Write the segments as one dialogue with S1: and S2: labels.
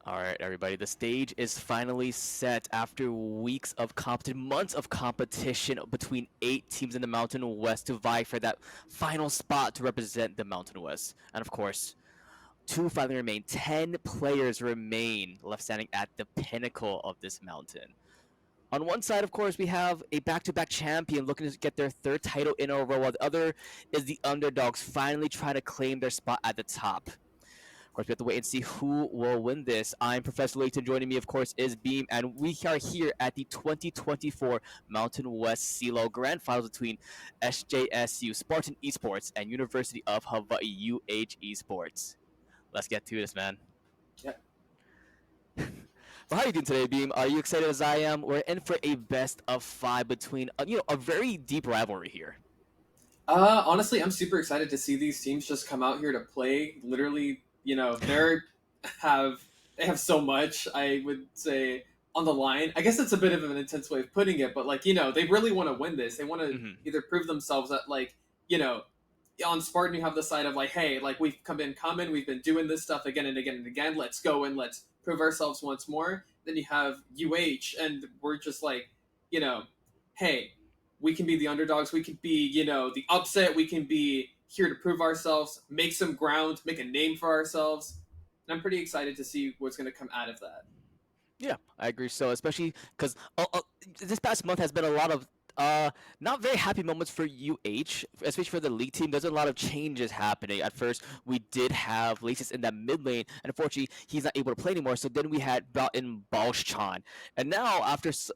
S1: All right, everybody. The stage is finally set after weeks of competition, months of competition between 8 teams in the Mountain West to vie for that final spot to represent the Mountain West. And of course, two finally remain. 10 players remain left standing at the pinnacle of this mountain. On one side, of course, we have a back-to-back champion looking to get their third title in a row, while the other is the underdogs finally trying to claim their spot at the top. Of course, we have to wait and see who will win this. I'm Professor Layton. Joining me, of course, is Beam, and we are here at the 2024 Mountain West CeeLo Grand Finals between SJSU, Spartan Esports, and University of Hawaii, Esports. Let's get to this, man.
S2: Yeah.
S1: Well, how are you doing today, Beam? Are you excited as I am? We're in for a best of five between, a very deep rivalry here.
S2: Honestly, I'm super excited to see these teams just come out here to play. Literally, have they have so much. I would say on the line. I guess it's a bit of an intense way of putting it, but they really want to win this. They want to
S1: Hmm.
S2: either prove themselves that you know, on Spartan you have the side of hey, we've come in, we've been doing this stuff again and again and again. Let's go and let's prove ourselves once more. Then you have and we're just you know, hey, we can be the underdogs. We can be, the upset. We can be here to prove ourselves, make some ground, make a name for ourselves. And I'm pretty excited to see what's going to come out of that.
S1: Yeah, I agree. So, especially because this past month has been a lot of not very happy moments for UH, especially for the league team. There's a lot of changes happening. At first, we did have Laces in that mid lane, and unfortunately, he's not able to play anymore. So then we had brought in Balshchan, and now after this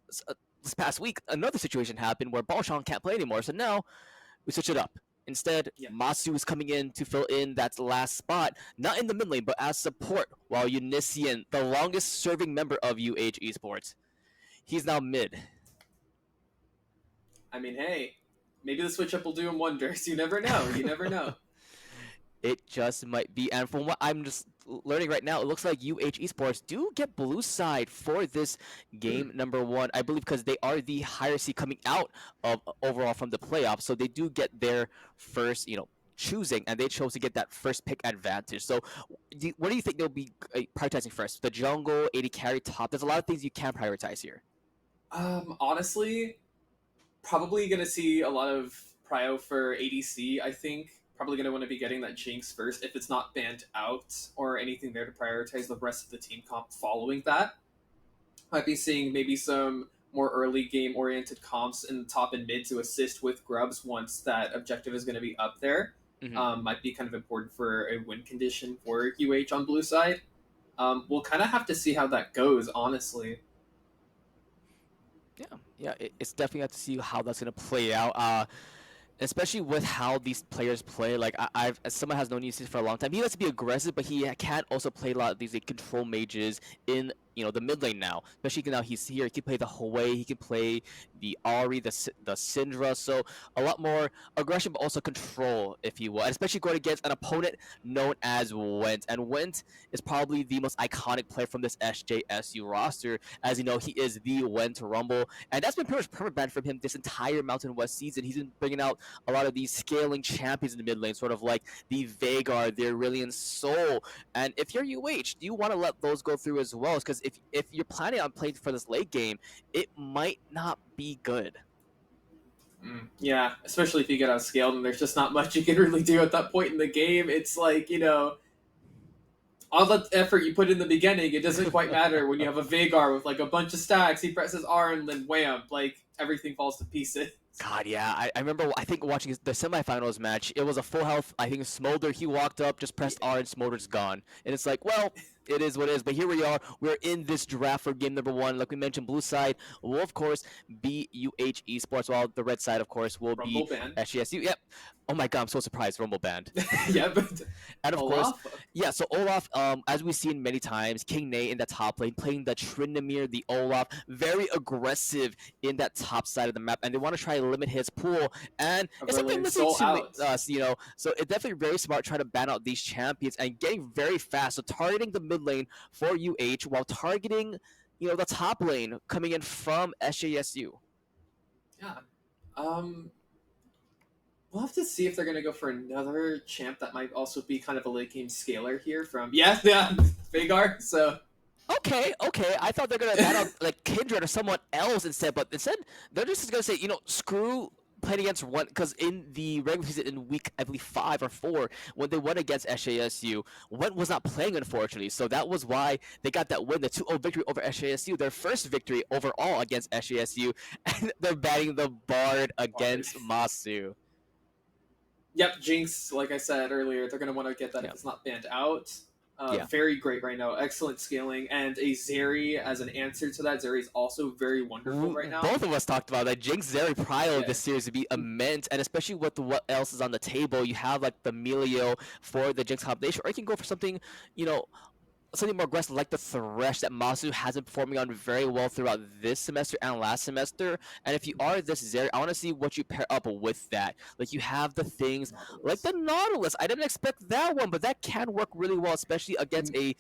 S1: past week, another situation happened where Balshchan can't play anymore. So now we switch it up. Instead,
S2: Yeah.
S1: Masu is coming in to fill in that last spot, not in the mid lane, but as support, while Unician, the longest serving member of Esports, he's now mid.
S2: I mean, hey, maybe the switch up will do him wonders. You never know. You never know.
S1: It just might be. And from what I'm just learning right now, it looks like Esports do get blue side for this game number one. I believe because they are the higher seed coming out of overall from the playoffs, so they do get their first, choosing, and they chose to get that first pick advantage. So, what do you think they'll be prioritizing first? The jungle, AD carry, top. There's a lot of things you can prioritize here.
S2: Honestly, probably going to see a lot of prio for ADC, I think. Probably going to want to be getting that Jinx first if it's not banned out or anything there to prioritize the rest of the team comp following that. Might be seeing maybe some more early game oriented comps in the top and mid to assist with grubs once that objective is going to be up there.
S1: Hmm.
S2: Might be kind of important for a win condition for UH on blue side. We'll kind of have to see how that goes, honestly.
S1: Yeah, it's definitely have to see how that's gonna play out. Especially with how these players play. Like I've as someone has known UC for a long time, he likes to be aggressive, but he can also play a lot of these control mages in the mid lane now. Especially now he's here, he can play the Hwei, he can play the Ari, the Syndra. So a lot more aggression, but also control, if you will. And especially going against an opponent known as Went, and Went is probably the most iconic player from this SJSU roster. As you know, he is the Went Rumble, and that's been pretty much permanent from him this entire Mountain West season. He's been bringing out a lot of these scaling champions in the mid lane, sort of like the Vagar, the Aurelion Soul. And if you're UH, do you want to let those go through as well? Because if you're planning on playing for this late game, it might not be good.
S2: Yeah, especially if you get outscaled and there's just not much you can really do at that point in the game. It's all the effort you put in the beginning, it doesn't quite matter when you have a Vagar with a bunch of stacks. He presses R and then wham, everything falls to pieces.
S1: God, yeah. I remember, I think, watching the semifinals match. It was a full health, I think, Smolder. He walked up, just pressed R, and Smolder's gone. And it's like, well, it is what it is. But here we are. We're in this draft for game number one. Like we mentioned, blue side will, of course, be UH Esports, while the red side, of course, will be
S2: Rumble ban.
S1: SGSU. Yep. Oh my God, I'm so surprised. Rumble banned.
S2: Yeah, but
S1: And of course,
S2: Olaf.
S1: yeah, so Olaf, as we've seen many times, King Nate in the top lane, playing the Tryndamere, the Olaf, very aggressive in that top side of the map, and they want to try to limit his pool. And it's something
S2: Aurelion
S1: listening
S2: Soul
S1: to
S2: out.
S1: us, so it's definitely very smart trying to ban out these champions and getting very fast. So targeting the mid lane for UH while targeting, the top lane coming in from SJSU.
S2: Yeah. Um, we'll have to see if they're gonna go for another champ that might also be kind of a late game scaler here from yeah Vagar. So
S1: Okay. I thought they're gonna ban out like Kindred or someone else instead, but instead they're just gonna say, screw playing against one, because in the regular season in week I believe 5 or 4 when they won against SASU, one was not playing unfortunately, so that was why they got that win, the 2-0 victory over SASU, their first victory overall against SASU, and they're batting the Bard
S2: Bard.
S1: against Masu.
S2: Yep, Jinx, like I said earlier, they're going to want to get that
S1: Yeah,
S2: if it's not banned out.
S1: yeah.
S2: Very great right now. Excellent scaling. And a Zeri as an answer to that. Zeri is also very wonderful right now.
S1: Both of us talked about that. Jinx Zeri Prio
S2: Yeah.
S1: this series would be immense, and especially with what else is on the table, you have like the Melio for the Jinx combination, or you can go for something, you know, something more aggressive like the Thresh that Masu has been performing on very well throughout this semester and last semester. And if you are this Zeri, I want to see what you pair up with that. Like you have the things like
S2: Nautilus.
S1: the Nautilus. I didn't expect that one, but that can work really well, especially against a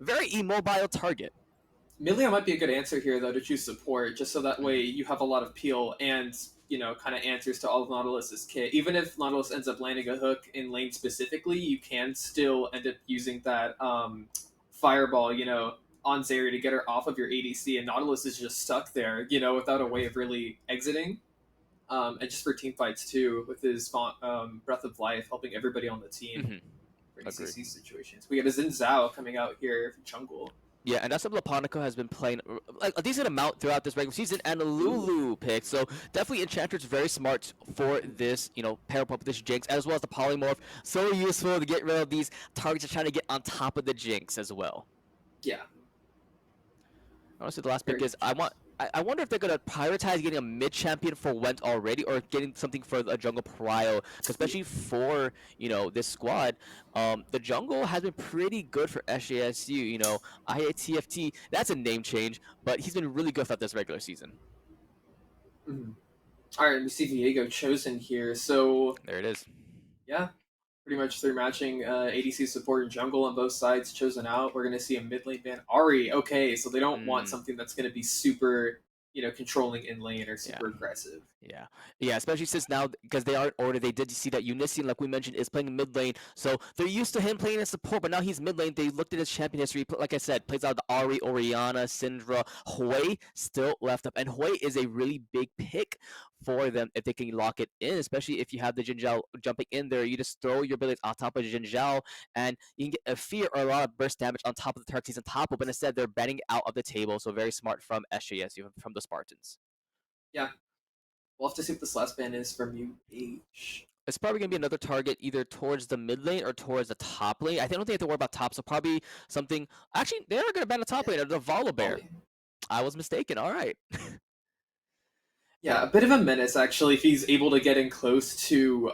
S1: very immobile target.
S2: Millia might be a good answer here, though, to choose support, just so that way
S1: Mhm.
S2: you have a lot of peel and, kind of answers to all of Nautilus's kit. Even if Nautilus ends up landing a hook in lane specifically, you can still end up using that fireball, on Zeri to get her off of your ADC, and Nautilus is just stuck there, without a way of really exiting. And just for team fights, too, with his Breath of Life helping everybody on the team
S1: Mhm.
S2: for
S1: Agreed.
S2: ACC situations. We have a Xin Zhao coming out here for jungle.
S1: Yeah, and that's what Laponico has been playing like a decent amount throughout this regular season, and
S2: Ooh.
S1: Lulu pick. So definitely Enchantress very smart for this, pair up with this Jinx, as well as the Polymorph. So useful to get rid of these targets that are trying to get on top of the Jinx as well.
S2: Yeah,
S1: Honestly, the last pick
S2: very
S1: is
S2: good choice.
S1: I wonder if they're gonna prioritize getting a mid champion for Went already, or getting something for a jungle prio. 'Cause especially for this squad, the jungle has been pretty good for SJSU. IATFT, that's a name change, but he's been really good throughout this regular season.
S2: Mm-hmm. All right, we see Viego chosen here. So
S1: There it is.
S2: yeah, pretty much three matching ADC support and jungle on both sides chosen out. We're gonna see a mid lane ban Ari. Okay, so they don't want
S1: Mm,
S2: something that's gonna be super, controlling in lane or
S1: yeah.
S2: super aggressive.
S1: Yeah, yeah, especially since now, because they are in order, they did see that Unison, like we mentioned, is playing mid lane, so they're used to him playing as support, but now he's mid lane. They looked at his champion history, like I said, plays out the Ari, Oriana, Syndra, Hui still left up, and Hui is a really big pick for them if they can lock it in, especially if you have the Jin Zhao jumping in there. You just throw your abilities on top of Jin Zhao, and you can get a fear or a lot of burst damage on top of the target he's on top of, but instead they're banning out of the table, so very smart from SJS, from the Spartans.
S2: Yeah, we'll have to see what this last ban is from UH.
S1: It's probably gonna be another target either towards the mid lane or towards the top lane. I don't think they have to worry about top, so probably something. Actually, they are gonna ban the top lane, the Volibear.
S2: Volley.
S1: I was mistaken. All right.
S2: Yeah, a bit of a menace actually if he's able to get in close to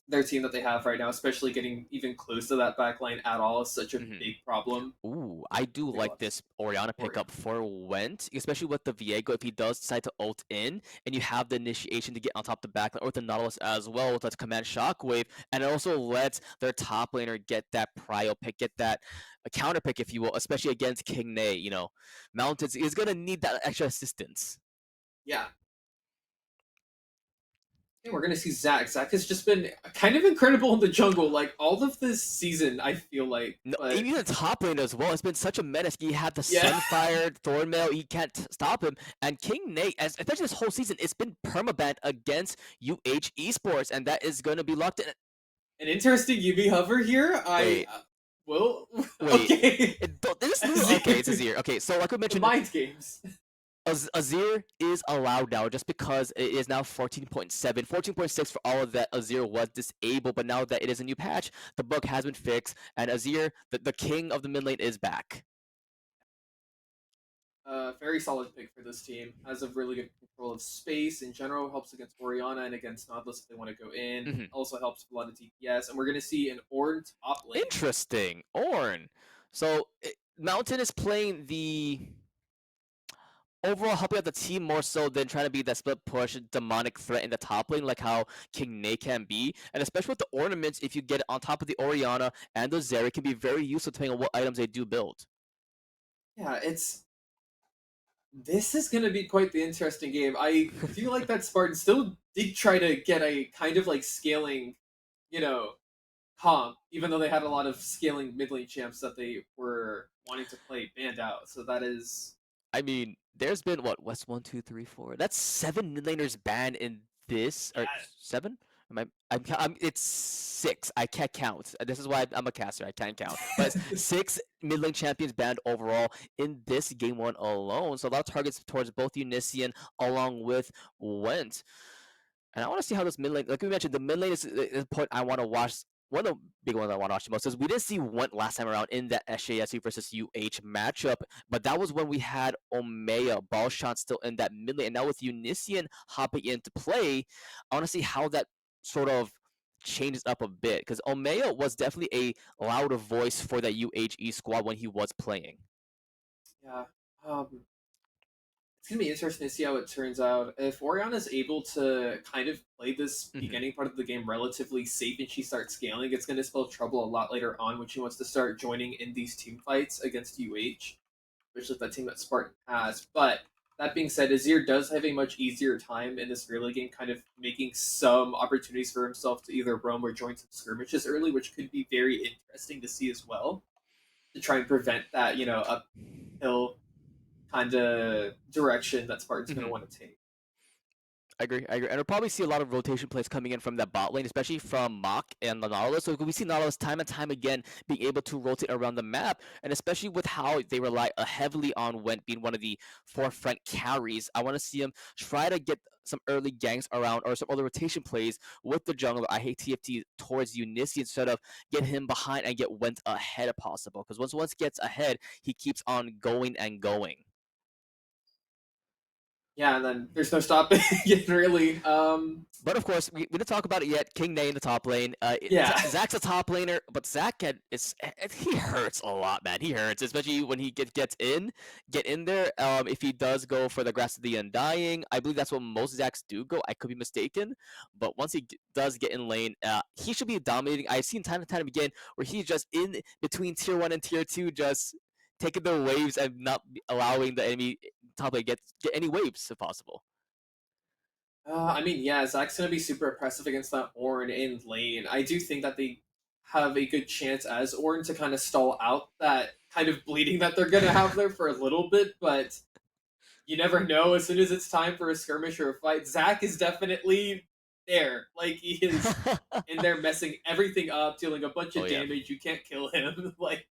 S2: their team that they have right now, especially getting even close to that backline at all is such a
S1: Mhm.
S2: big problem.
S1: Ooh, I do
S2: Make a
S1: like
S2: lot of
S1: this Oriana
S2: Orion.
S1: pickup for Went, especially with the Viego. If he does decide to ult in, and you have the initiation to get on top of the backline, or with the Nautilus as well, with that command Shockwave, and it also lets their top laner get that prio pick, get that a counter pick, if you will, especially against King Nate. Mountains is gonna need that extra assistance.
S2: Yeah. And we're gonna see Zach. Zach has just been kind of incredible in the jungle, like all of this season, I feel like.
S1: No,
S2: But
S1: even the top lane as well. It's been such a menace. He had the
S2: yeah.
S1: Sunfire, Thornmail. He can't stop him. And King Nate, especially this whole season, it's been permaban against UH Esports, and that is going to be locked in.
S2: An interesting UV hover here.
S1: Wait,
S2: Well,
S1: wait.
S2: okay.
S1: This new. Okay, it's
S2: Azir.
S1: Azir. Okay, so like we
S2: The
S1: mentioned,
S2: mind games.
S1: Azir is allowed now just because it is now 14.7. 14.6 for all of that Azir was disabled, but now that it is a new patch, the bug has been fixed, and Azir, the king of the mid lane, is back.
S2: Very solid pick for this team. Has a really good control of space in general. Helps against Oriana and against Nautilus if they want to go in.
S1: Mhm.
S2: Also helps with a lot of DPS. And we're going to see an Ornn top lane.
S1: Interesting. Ornn. So Mountain is playing the overall helping out the team more so than trying to be that split push demonic threat in the top lane like how King Nate can be. And especially with the ornaments, if you get it on top of the Oriana and the Zeri, it can be very useful depending on what items they do build.
S2: Yeah, this is going to be quite the interesting game. I feel like that Spartan still did try to get a kind of like scaling, you know, comp, even though they had a lot of scaling mid lane champs that they were wanting to play banned out. So that is
S1: I mean, there's been what? What's one, two, three, four? That's seven mid laners banned in this, or
S2: yeah.
S1: seven? Am I? It's six. I can't count. This is why I'm a caster. I can't count. But it's six mid lane champions banned overall in this game one alone. So a lot of targets towards both Unician along with Went. And I want to see how this mid lane, like we mentioned, the mid lane is the point I want to watch. One of the big ones I want to watch the most is we didn't see Went last time around in that SJSU versus UH matchup, but that was when we had Omea, ball shot still in that mid lane. And now with Unician hopping into play, I want to see how that sort of changes up a bit because Omea was definitely a louder voice for that UHE squad when he was playing.
S2: Yeah. It's gonna be interesting to see how it turns out. If Orion is able to kind of play this
S1: Hmm.
S2: beginning part of the game relatively safe and she starts scaling, it's gonna spell trouble a lot later on when she wants to start joining in these team fights against UH, especially that team that Spartan has. But that being said, Azir does have a much easier time in this early game, kind of making some opportunities for himself to either roam or join some skirmishes early, which could be very interesting to see as well to try and prevent that, uphill kind of direction that Spartan's going to
S1: Hmm.
S2: want to take.
S1: I agree. I agree. And we'll probably see a lot of rotation plays coming in from that bot lane, especially from Mach and the Nautilus. So we see Nautilus time and time again being able to rotate around the map, and especially with how they rely heavily on Went being one of the forefront carries. I want to see him try to get some early ganks around or some other rotation plays with the jungler. I hate TFT towards Unici instead of get him behind and get Went ahead if possible. Because once gets ahead, he keeps on going and going.
S2: Yeah, and then there's no stopping it really.
S1: But of course, we didn't talk about it yet. King Nay in the top lane.
S2: Yeah.
S1: Zach's a top laner, but Zach he hurts a lot, man. He hurts, especially when he get in there. If he does go for the Grass of the Undying, I believe that's what most Zachs do go. I could be mistaken, but once he does get in lane, he should be dominating. I've seen time and time again where he's just in between tier one and tier two, just taking the waves and not allowing the enemy top lane get any waves if possible.
S2: I mean, yeah, Zach's going to be super impressive against that Ornn in lane. I do think that they have a good chance as Ornn to kind of stall out that kind of bleeding that they're going to have there for a little bit, but you never know. As soon as it's time for a skirmish or a fight, Zach is definitely there. Like, he is in there messing everything up, dealing a bunch
S1: Oh
S2: of
S1: yeah,
S2: damage. You can't kill him. Like,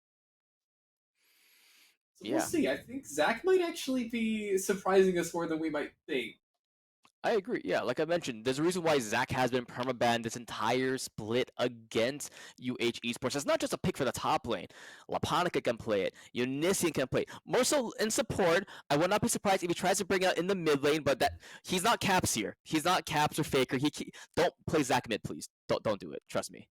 S2: so we'll
S1: yeah.
S2: see. I think Zach might actually be surprising us more than we might think.
S1: I agree. Yeah, like I mentioned, there's a reason why Zach has been permabanned this entire split against UH Esports. It's not just a pick for the top lane. Laponica can play it. Unician can play it. More so in support, I would not be surprised if he tries to bring out in the mid lane, but that he's not Caps here. He's not Caps or Faker. Don't play Zach mid, please. Don't do it. Trust me.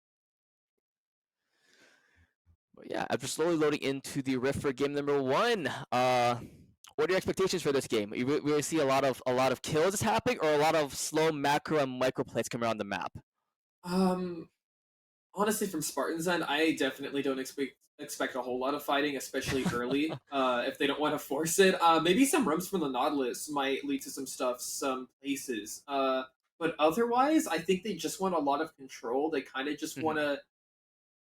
S1: But yeah, after slowly loading into the Rift for game number one, what are your expectations for this game? We really see a lot of kills happening, or a lot of slow macro and micro plays coming around the map.
S2: Um, Honestly, from Spartan's end, I definitely don't expect a whole lot of fighting, especially early. If they don't want to force it, maybe some roams from the Nautilus might lead to some stuff, some places. But otherwise, I think they just want a lot of control. They kind of just want
S1: Hmm.
S2: to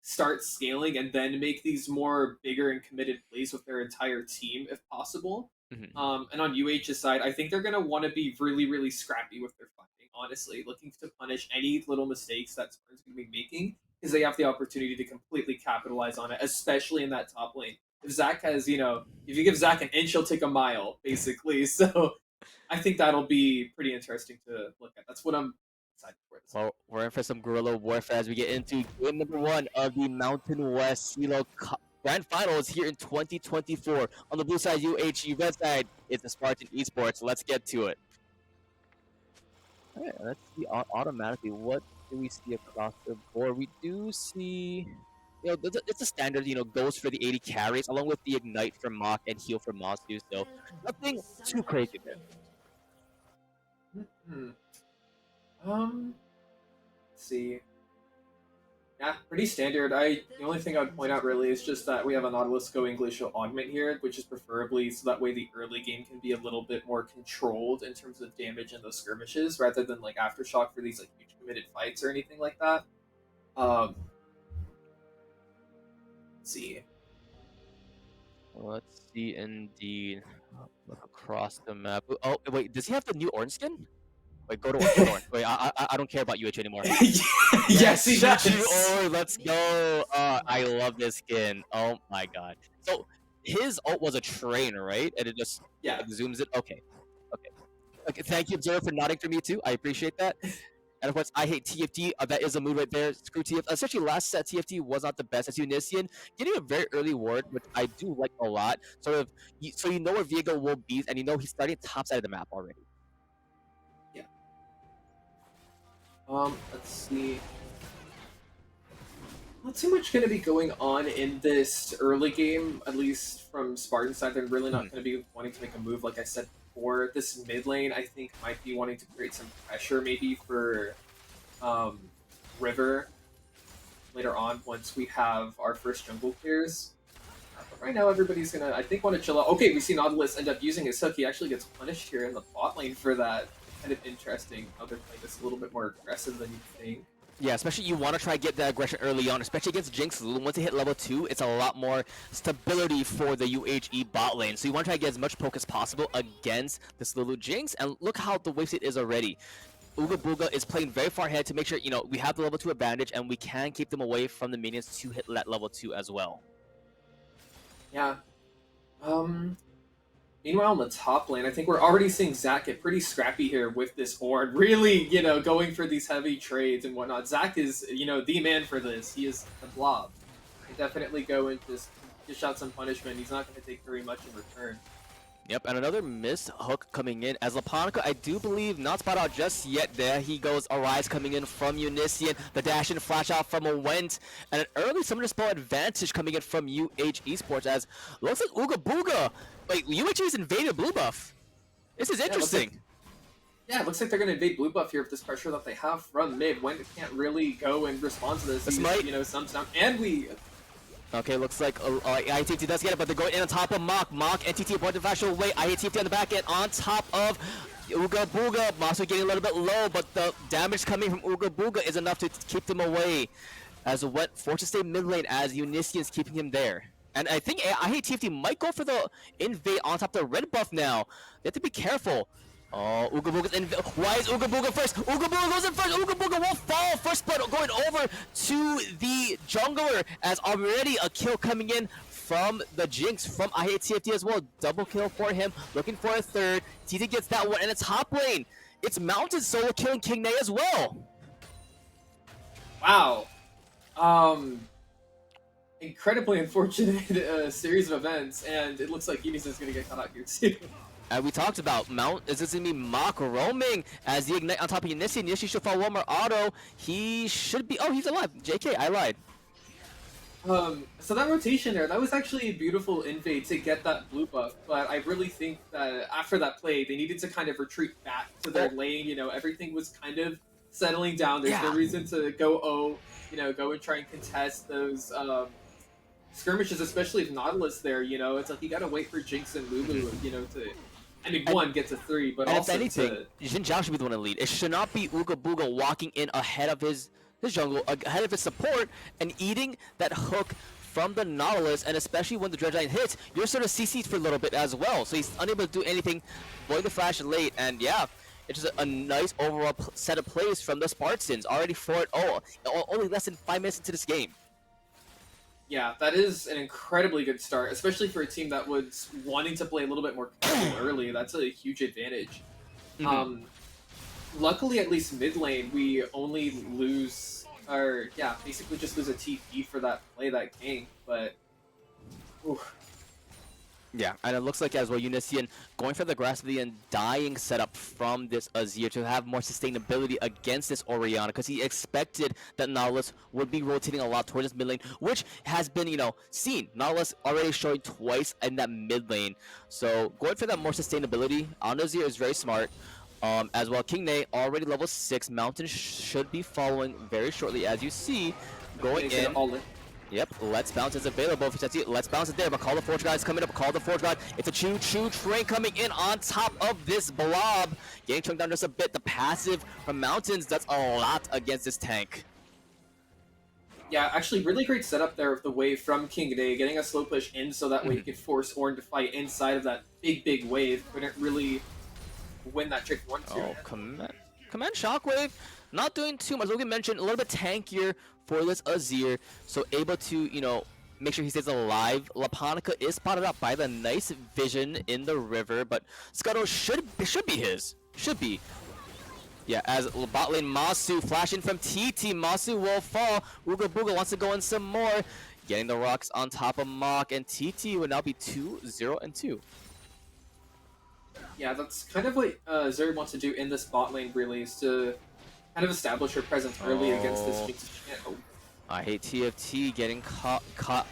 S2: start scaling and then make these more bigger and committed plays with their entire team if possible.
S1: Hmm.
S2: And on UH's side, I think they're going to want to be really, really scrappy with their fighting, honestly, looking to punish any little mistakes that Spartan's going to be making because they have the opportunity to completely capitalize on it, especially in that top lane. If Zach has, if you give Zach an inch, he'll take a mile, basically. So I think that'll be pretty interesting to look at. That's what I'm excited for this
S1: Well, we're in for some guerrilla warfare as we get into game number one of the Mountain West CeeLo Grand Finals here in 2024. On the blue side, UH, red side, it's the Spartan Esports. Let's get to it. All right, let's see automatically what do we see across the board. We do see, it's a standard, goes for the 80 carries along with the ignite from Mach and heal from Masu. So nothing too crazy there.
S2: one. Let's see. Yeah, pretty standard. The only thing I would point out really is just that we have a Nautilus Go English augment here, which is preferably so that way the early game can be a little bit more controlled in terms of damage in those skirmishes, rather than like aftershock for these like huge committed fights or anything like that. Um, Let's see.
S1: Let's see, indeed. Look across the map. Oh, wait, does he have the new orange skin? Wait, go to orange, go to orange. Wait, I don't care about UH anymore.
S2: Yes, he does.
S1: GG, let's go. I love this skin. Oh my god. So his ult was a train, right? And it just
S2: Yeah.
S1: like, zooms it. Okay. Okay. Okay. Thank you, Observer, for nodding for me too. I appreciate that. And of course, I hate TFT. That is a mood right there. Screw TFT. Especially last set, TFT was not the best as Unician. Getting a very early ward, which I do like a lot. Sort of, so you know where Viego will be, and you know he's starting top side of the map already.
S2: Yeah. Let's see. Not too much going to be going on in this early game, at least from Spartan's side. They're really not going to be wanting to make a move, like I said before. This mid lane, I think, might be wanting to create some pressure maybe for River later on once we have our first jungle clears. But right now, everybody's going to, I think, want to chill out. Okay, we see Nautilus end up using his hook. He actually gets punished here in the bot lane for that. Kind of interesting how they're playing this a little bit more aggressive than you think.
S1: Yeah, especially you want to try to get that aggression early on, especially against Jinx. Once they hit level 2, it's a lot more stability for the UHE bot lane. So you want to try to get as much poke as possible against this Lulu Jinx. And look how the wave state is already. Ooga Booga is playing very far ahead to make sure, you know, we have the level 2 advantage and we can keep them away from the minions to hit that level 2 as well.
S2: Yeah. Meanwhile, in the top lane, I think we're already seeing Zach get pretty scrappy here with this Ord. Really, you know, going for these heavy trades and whatnot. Zach is, you know, the man for this. He is the blob. He can definitely go and just dish out some punishment. He's not going to take very much in return.
S1: Yep, and another missed hook coming in as Laponica, I do believe, not spot out just yet. There he goes, Arise coming in from Unician, the dash and flash out from a Went, and an early summoner spell advantage coming in from UH Esports as looks like Ooga Booga. Wait, UH's invaded blue buff. This is interesting.
S2: Yeah, it looks like they're going to invade blue buff here with this pressure that they have from mid. Went can't really go and respond to this.
S1: This might,
S2: you know, some and we.
S1: Okay, looks like IATFT does get it, but they're going in on top of Mach. Mach, NTT avoid the flash away. IATFT on the back end on top of Ooga Booga. Mach getting a little bit low, but the damage coming from Ooga Booga is enough to keep them away. As Wet forced to stay mid lane as Unician is keeping him there. And I think IATFT might go for the invade on top of the red buff now. They have to be careful. Oh, Ooga Booga's in. Why is Ooga Booga first? Ooga Booga goes in first. Ooga Booga won't fall. First blood going over to the jungler as already a kill coming in from the Jinx from IATFT as well. Double kill for him. Looking for a third. TT gets that one. And it's top lane. It's Mountain solo killing King Nay as well.
S2: Wow. Incredibly unfortunate series of events. And it looks like Unis is going to get caught out here too.
S1: We talked about is this gonna be Mach roaming as the ignite on top of Yanishi. Yanishi should fall one more auto. He should be. Oh, he's alive. JK, I lied.
S2: So that rotation there, that was actually a beautiful invade to get that blue buff. But I really think that after that play, they needed to kind of retreat back to their lane. You know, everything was kind of settling down. There's no reason to go go and try and contest those skirmishes, especially if Nautilus there. You know, it's like you gotta wait for Jinx and Lulu, you know, to. I mean, one, get to 3, but also
S1: if anything, Jin Zhao should be the one to lead. It should not be Ooga Booga walking in ahead of his jungle, ahead of his support, and eating that hook from the Nautilus, and especially when the Dredge Giant hits, you're sort of CC'd for a little bit as well, so he's unable to do anything, blowing the flash late, and yeah, it's just a nice overall set of plays from the Spartans, already 4-0, only less than 5 minutes into this game.
S2: Yeah, that is an incredibly good start, especially for a team that was wanting to play a little bit more control early. That's a huge advantage. Luckily, at least mid lane, we only lose, or yeah, basically just lose a TP for that play, that gank, but... Oof.
S1: Yeah, and it looks like as well, Unician going for the grasp of the undying setup from this Azir to have more sustainability against this Orianna, because he expected that Nautilus would be rotating a lot towards this mid lane, which has been, you know, seen. Nautilus already showing twice in that mid lane. So going for that more sustainability on Azir is very smart. As well, King Nay already level 6. Mountain should be following very shortly, as you see, going in. Yep, Let's Bounce is available. Let's Bounce is there, but Call the Forge God is coming up. Call the Forge God. It's a choo-choo train coming in on top of this blob. Getting chunked down just a bit. The passive from Mountains does a lot against this tank.
S2: Yeah, actually, really great setup there of the wave from King Day, getting a slow push in so that way he
S1: Mhm.
S2: could force Ornn to fight inside of that big wave. Couldn't really win that trick 1-2.
S1: Oh, command shockwave, not doing too much. Like we mentioned, a little bit tankier for this Azir, so able to, make sure he stays alive. Laponica is spotted out by the nice vision in the river, but Scuttle should be his. Should be. Yeah, as bot lane Masu flashing from TT, Masu will fall. Ooga Booga wants to go in some more, getting the rocks on top of Mach, and TT would now be 2-0-2.
S2: Yeah, that's kind of what Zeri wants to do in this bot lane, really, is to kind of establish her presence early against this
S1: Oh.
S2: Jinx. Oh,
S1: I hate TFT getting caught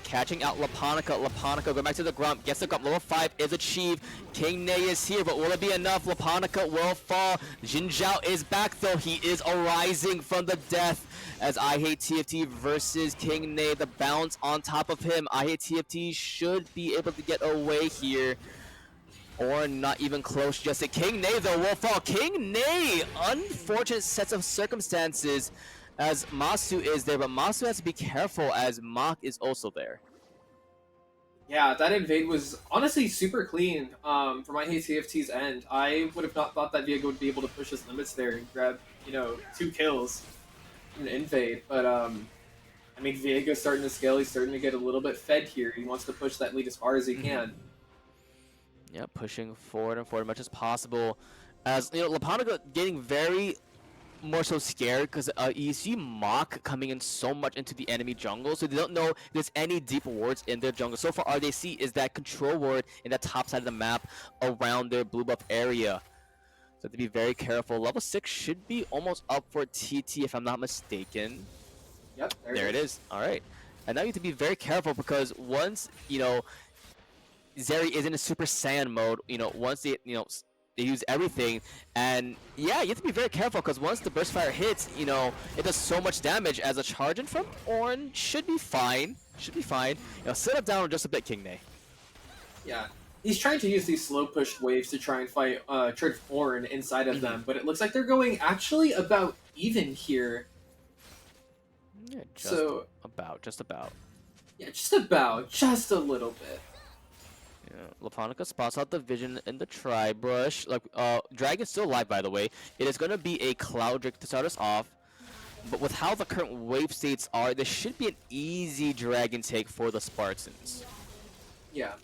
S1: catching out Laponica. Laponica going back to the Grump, gets the Grump. Level 5 is achieved. King Ney is here, but will it be enough? Laponica will fall. Jin Zhao is back though. He is arising from the death as I hate TFT versus King Ney. The bounce on top of him. I hate TFT should be able to get away here. Or not even close just yet. King Ney though will fall. King Ney! Unfortunate sets of circumstances as Masu is there, but Masu has to be careful as Mach is also there.
S2: yeah, that invade was honestly super clean from my TFT's end. I would have not thought that Viego would be able to push his limits there and grab, 2 kills in an invade. But, I mean, Viego's starting to scale. He's starting to get a little bit fed here. He wants to push that lead as far as he can.
S1: Yeah, pushing forward and forward as much as possible. As, Laponica getting very more so scared because you see Mach coming in so much into the enemy jungle, so they don't know if there's any deep wards in their jungle. So far, all they see is that control ward in that top side of the map around their blue buff area. So to be very careful. Level 6 should be almost up for TT if I'm not mistaken.
S2: Yep,
S1: There it is. All right. And now you have to be very careful because once, Zeri is in a Super Saiyan mode, once they, they use everything, and yeah, you have to be very careful because once the burst fire hits, it does so much damage. As a charge in from Ornn should be fine. Should be fine. Sit up down just a bit, King Ney.
S2: Yeah. He's trying to use these slow pushed waves to try and fight Church Ornn inside of them, but it looks like they're going actually about even here.
S1: Yeah, just about.
S2: Yeah, just a little bit.
S1: Yeah, Laponica spots out the vision in the tri-brush. Like, Dragon's still alive, by the way. It is going to be a Cloud Drake to start us off. But with how the current wave states are, this should be an easy Dragon take for the Spartans.
S2: Yeah.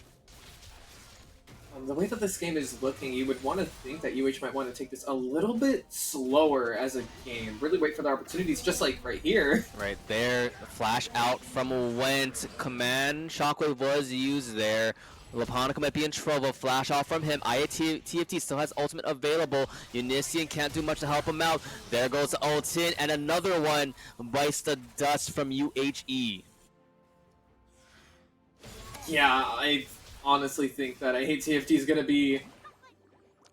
S2: The way that this game is looking, you would want to think that UH might want to take this a little bit slower as a game. Really wait for the opportunities, just like right here.
S1: Right there, flash out from Went. Command Shockwave was used there. Laponica might be in trouble. Flash off from him. TFT still has ultimate available. Unician can't do much to help him out. There goes the ult in, and another one bites the dust from UHE.
S2: Yeah, I honestly think that I hate TFT is going to be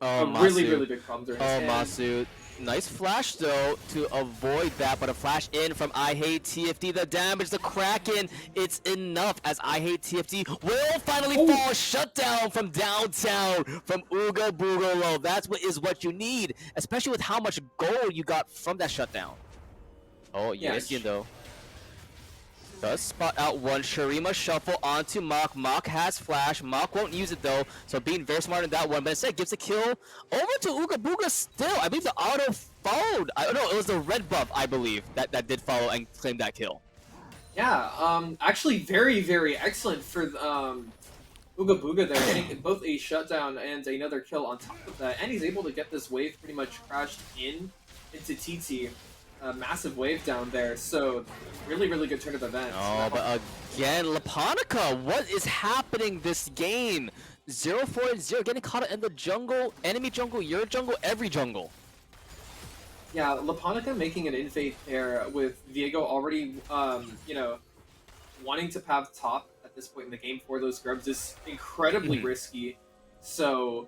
S2: a
S1: Masu.
S2: really big problem during this game.
S1: Masu. Nice flash though to avoid that, but a flash in from I Hate TFT. The damage, the Kraken, it's enough as I Hate TFT will finally fall. Shut down from downtown from Ooga Booga Low. That's what you need, especially with how much gold you got from that shutdown. Oh, yes, though. Does spot out one. Shurima shuffle onto Mach. Mach has flash. Mach won't use it though, so being very smart in that one. But instead gives a kill over to Ooga Booga still. I believe the auto followed. I don't know, it was the red buff, I believe, that did follow and claim that kill.
S2: Yeah, actually very excellent for Ooga Booga there, getting both a shutdown and another kill on top of that. And he's able to get this wave pretty much crashed into TT. A massive wave down there, so really good turn of events.
S1: Oh, but again, Laponica, what is happening this game? 0-4-0, getting caught in the jungle, enemy jungle, your jungle, every jungle.
S2: Yeah, Laponica making an invade there with Viego already, wanting to path top at this point in the game for those grubs is incredibly risky. So,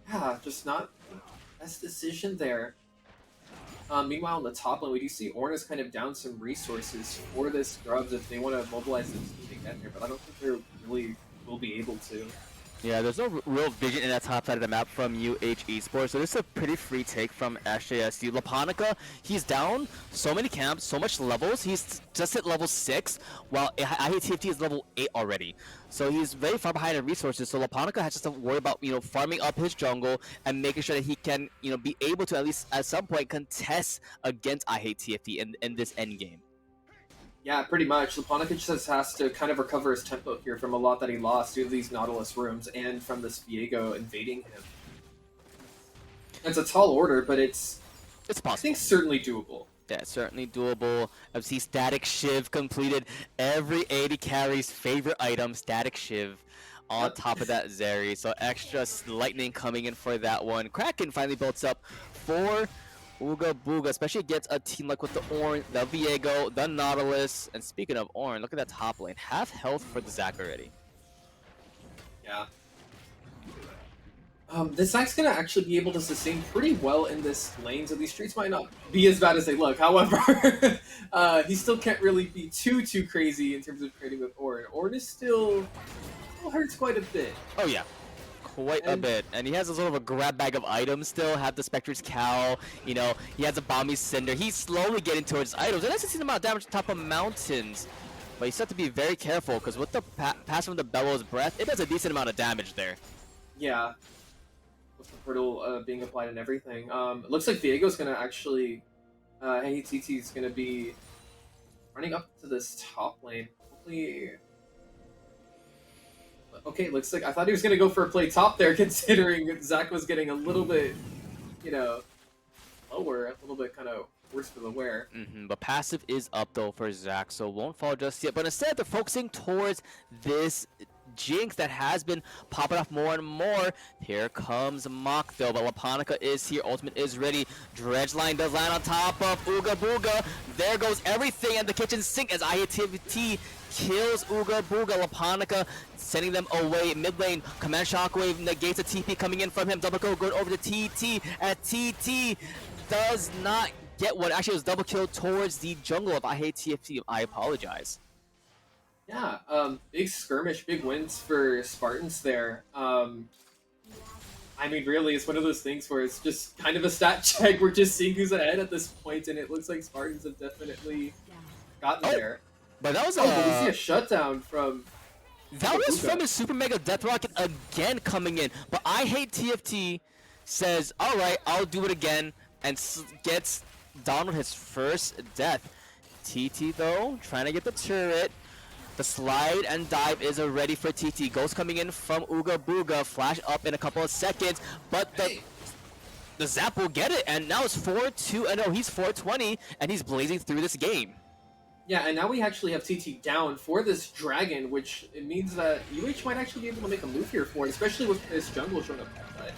S2: yeah, just not the best decision there. Meanwhile, on the top lane, we do see Ornn is kind of down some resources for this Grubs if they want to mobilize this team to get there, but I don't think they really will be able to.
S1: Yeah, there's no real vision in that top side of the map from UH Esports, so this is a pretty free take from SJSU. Laponica, he's down so many camps, so much levels. He's just at level 6, while IATFT is level 8 already. So he's very far behind in resources, so Laponica has just to worry about, farming up his jungle and making sure that he can, be able to at least at some point contest against IATFT in this end game.
S2: Yeah, pretty much. Laponica just has to kind of recover his tempo here from a lot that he lost due to these Nautilus rooms and from this Viego invading him. It's a tall order, but it's
S1: possible.
S2: I think certainly doable.
S1: Yeah, certainly doable. I've seen Static Shiv completed every 80 carry's favorite item, Static Shiv, on top of that Zeri. So extra lightning coming in for that one. Kraken finally builds up for Ooga Booga, especially against a team like with the Ornn, the Viego, the Nautilus. And speaking of Ornn, look at that top lane. Half health for the Zac already.
S2: Yeah. The Zac's going to actually be able to sustain pretty well in this lane, so these streets might not be as bad as they look. However, he still can't really be too crazy in terms of trading with Ornn. Ornn is still hurts quite a bit.
S1: Oh, yeah. Quite a bit, and he has a sort of a grab bag of items still. Have the Spectre's Cow, he has a Bomby Cinder. He's slowly getting towards items. It doesn't see the amount of damage on top of mountains, but you still have to be very careful because with the pass from the Bellows Breath, it does a decent amount of damage there.
S2: Yeah, with the portal being applied and everything. It looks like Viego's gonna actually, hey TT's gonna be running up to this top lane. Hopefully. Okay, looks like I thought he was gonna go for a play top there, considering Zac was getting a little bit, lower, a little bit kind of worse for the wear.
S1: But passive is up though for Zac, so won't fall just yet. But instead, they're focusing towards this Jinx that has been popping off more and more. Here comes Mach though, but Laponica is here. Ultimate is ready. Dredge line does land on top of Ooga Booga. There goes everything at the kitchen sink as IATFT kills Ooga Booga. Laponica sending them away. Mid lane, Command Shockwave negates a TP coming in from him. Double kill going over to TT, and TT does not get one. Actually, it was double kill towards the jungle of IATFT. I apologize.
S2: Yeah, big skirmish, big wins for Spartans there. I mean, really, it's one of those things where it's just kind of a stat check. We're just seeing who's ahead at this point, and it looks like Spartans have definitely gotten there.
S1: But that was
S2: but we see a shutdown from...
S1: That was from his Super Mega Death Rocket again coming in. But I Hate TFT says, alright, I'll do it again, and gets Donald his first death. TT, though, trying to get the turret. The slide and dive is ready for TT. Ghost coming in from Ooga Booga. Flash up in a couple of seconds, but the Zap will get it, and now it's 4-2. And no, he's 420, and he's blazing through this game.
S2: Yeah, and now we actually have TT down for this dragon, which it means that UH might actually be able to make a move here for it, especially with this jungle showing up that side.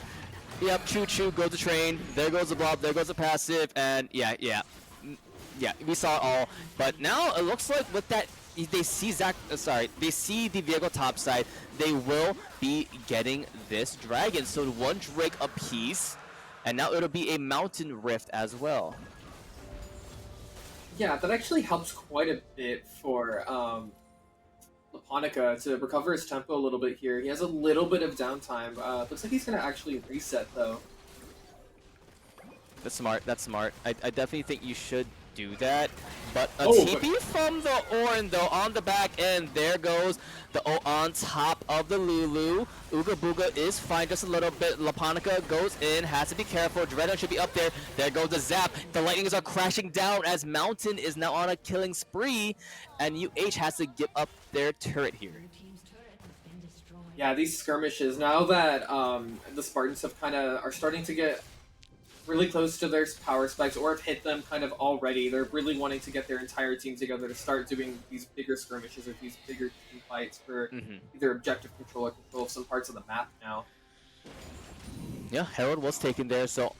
S1: Yep, choo-choo, goes the train. There goes the blob, there goes the passive, and yeah, we saw it all. But now it looks like with that, they see they see the Viego top side, they will be getting this dragon. So one Drake apiece, and now it'll be a Mountain Rift as well.
S2: Yeah, that actually helps quite a bit for Laponica to recover his tempo a little bit here. He has a little bit of downtime. Looks like he's going to actually reset, though.
S1: That's smart. That's smart. I definitely think you should do that. But a TP from the Ornn, though, on the back end. There goes the O on top of the Lulu. Ooga Booga is fine just a little bit. Laponica goes in, has to be careful. Dreadnought should be up there. There goes the Zap. The Lightnings are crashing down as Mountain is now on a killing spree. And UH has to give up their turret here.
S2: Yeah, these skirmishes, now that the Spartans have are starting to get really close to their power spikes or have hit them kind of already, they're really wanting to get their entire team together to start doing these bigger skirmishes or these bigger team fights for either objective control or control of some parts of the map now.
S1: Yeah, Herald was taken there, so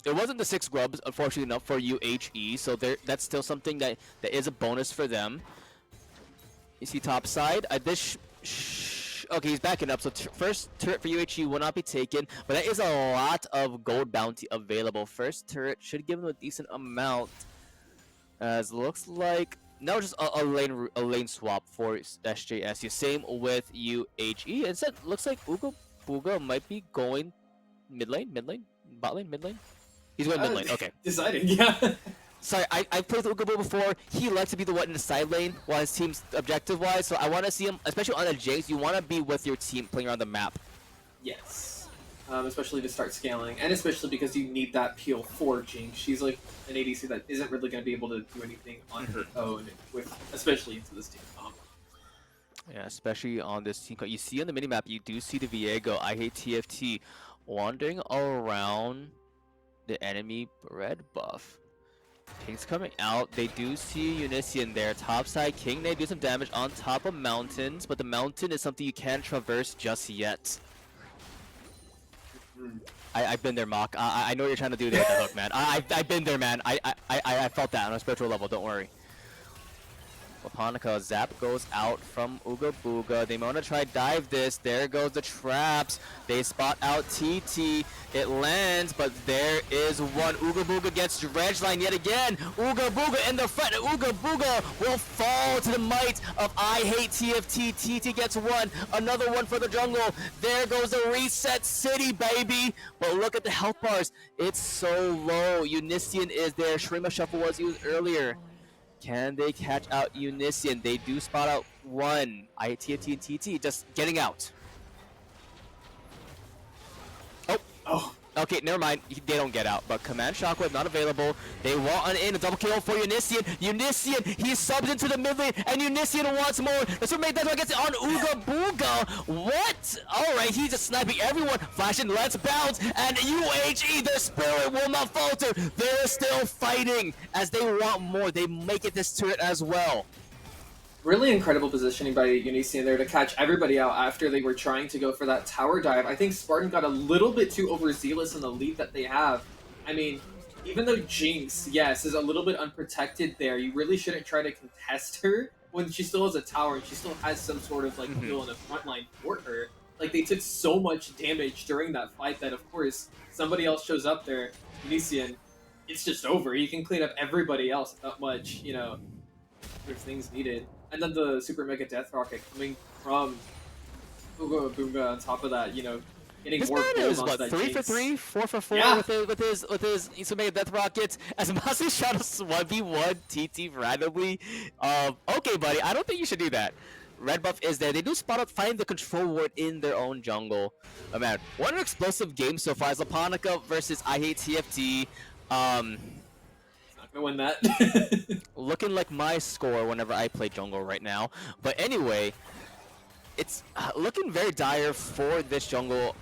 S1: it wasn't the 6 grubs, unfortunately enough, for UHE, so that's still something that is a bonus for them. You see top side, okay, he's backing up, so first turret for UHE will not be taken, but that is a lot of gold bounty available. First turret should give him a decent amount, as looks like now just a lane swap for SJSU. Same with UHE. Instead, looks like Uga Booga might be going mid lane, bot lane, mid lane. He's going mid lane. Okay.
S2: Deciding, yeah.
S1: Sorry, I've played with Uga Booga before. He likes to be the one in the side lane while his team's objective wise. So I want to see him, especially on a Jinx. You want to be with your team playing around the map.
S2: Yes. Especially to start scaling, and especially because you need that peel for Jinx. She's like an ADC that isn't really going to be able to do anything on her own, especially into this team comp.
S1: Yeah, especially on this team. You see on the minimap, you do see the Viego, I hate TFT, wandering around the enemy red buff. King's coming out. They do see Unician there. Top side, King, they do some damage on top of mountains, but the mountain is something you can't traverse just yet. I've been there, Mock. I know what you're trying to do there with the hook, man. I've been there, man. I felt that on a spiritual level. Don't worry. Laponica, Zap goes out from Uga Booga. They want to try dive this. There goes the traps. They spot out TT. It lands, but there is one. Uga Booga gets dredge line yet again. Uga Booga in the front. Uga Booga will fall to the might of I hate TFT. TT gets one. Another one for the jungle. There goes the reset city, baby. But look at the health bars. It's so low. Unician is there. Shrima Shuffle was used earlier. Can they catch out Unician? They do spot out one. TFT and TT just getting out. Oh. Okay, never mind. They don't get out, but Command Shockwave not available. They want in a double kill for Unician. Unician, he subs into the mid lane, and Unician wants more. That's what made that one gets it on Uga Booga. What? Alright, he's just sniping everyone. Flashing, let's bounce, and UHE, their spirit will not falter. They're still fighting as they want more. They make it this turret as well.
S2: Really incredible positioning by Unician there to catch everybody out after they were trying to go for that tower dive. I think Spartan got a little bit too overzealous in the lead that they have. I mean, even though Jinx, yes, is a little bit unprotected there, you really shouldn't try to contest her when she still has a tower and she still has some sort of like heal in the front line for her. Like, they took so much damage during that fight that, of course, somebody else shows up there, Unician, it's just over. He can clean up everybody else without much, you know, there's things needed. And then the Super Mega Death Rocket coming from Booga Booga on top of that, you know, getting
S1: This
S2: more
S1: man
S2: kills
S1: is
S2: onto
S1: what,
S2: that
S1: 3 for
S2: Jinx.
S1: 3, 4 for 4
S2: Yeah.
S1: with his Super Mega Death Rockets as Masu shot a 1v1 TT randomly. Okay, buddy, I don't think you should do that. Red buff is there. They do spot up, find the control ward in their own jungle. Oh man, what an explosive game so far. It's Laponica versus I hate TFT.
S2: Not gonna win that.
S1: Looking like my score whenever I play jungle right now. But anyway, it's looking very dire for this jungle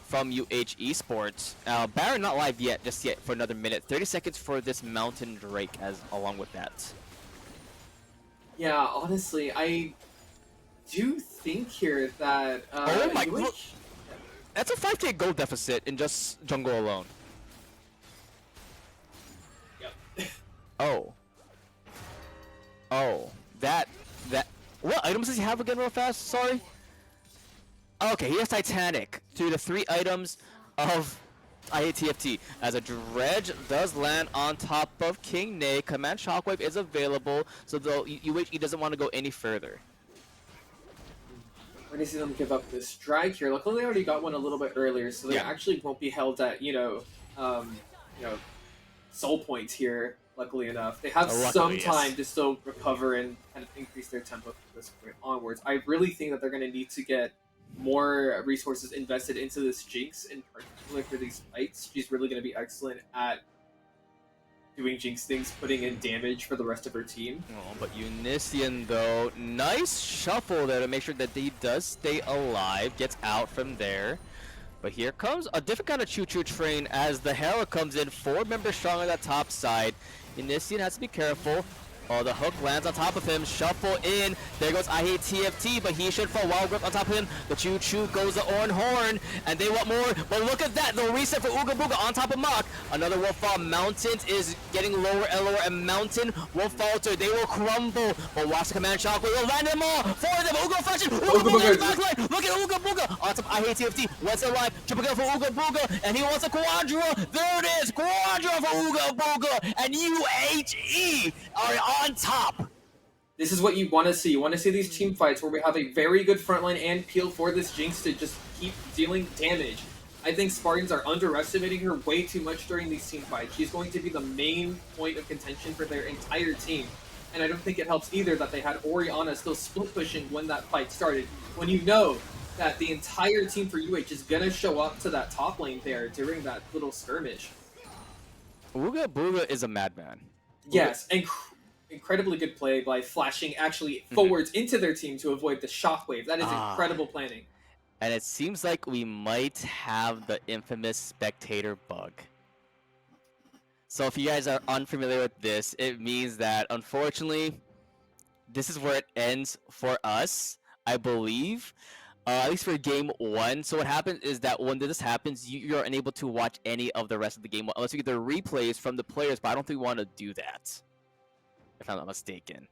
S1: from UH Esports. Baron not live yet, just yet for another minute. 30 seconds for this Mountain Drake along with that.
S2: Yeah, honestly, I do think here that
S1: oh my
S2: UH...
S1: god, that's a 5k gold deficit in just jungle alone.
S2: Yep.
S1: Oh, that. What items does he have again real fast? Sorry. Okay, he has Titanic through the 3 items of IATFT. As a dredge does land on top of King Nay, Command Shockwave is available, so though UHE doesn't want to go any further.
S2: We're gonna see them give up this strike here. Luckily, they already got one a little bit earlier, so they actually won't be held at soul points here. Luckily enough, they have some time to still recover and kind of increase their tempo from this point onwards. I really think that they're going to need to get more resources invested into this Jinx, in particular for these fights. She's really going to be excellent at doing Jinx things, putting in damage for the rest of her team.
S1: Oh, but Unician though, nice shuffle there to make sure that he does stay alive, gets out from there. But here comes a different kind of choo-choo train as the Hera comes in, 4 members strong on that top side. Unician has to be careful. Oh, the hook lands on top of him. Shuffle in. There goes I hate TFT, but he should fall. Wild Grip on top of him. The choo-choo goes the Oran Horn, and they want more. But look at that. The reset for Uga Booga on top of Mach. Another will fall. Mountain is getting lower and lower, and Mountain will falter. They will crumble. But watch the Command Shockwave will land them all. 4 of them. Uga flashing. Uga Booga is backline. Look at Uga Booga. On top I hate TFT. Once alive. Triple kill for Uga Booga, and he wants a Quadra. There it is. Quadra for Uga Booga, and UHE are on top.
S2: This is what you want to see. You want to see these team fights where we have a very good frontline and peel for this Jinx to just keep dealing damage. I think Spartans are underestimating her way too much during these team fights. She's going to be the main point of contention for their entire team. And I don't think it helps either that they had Orianna still split pushing when that fight started. When you know that the entire team for UH is going to show up to that top lane there during that little skirmish.
S1: Uga Booga is a madman.
S2: Yes, incredibly good play by flashing actually forwards into their team to avoid the shockwave. That is incredible planning.
S1: And it seems like we might have the infamous spectator bug. So if you guys are unfamiliar with this, it means that unfortunately, this is where it ends for us, I believe. At least for game 1. So what happens is that when this happens, you're unable to watch any of the rest of the game unless you get the replays from the players, but I don't think we want to do that, if I'm not mistaken.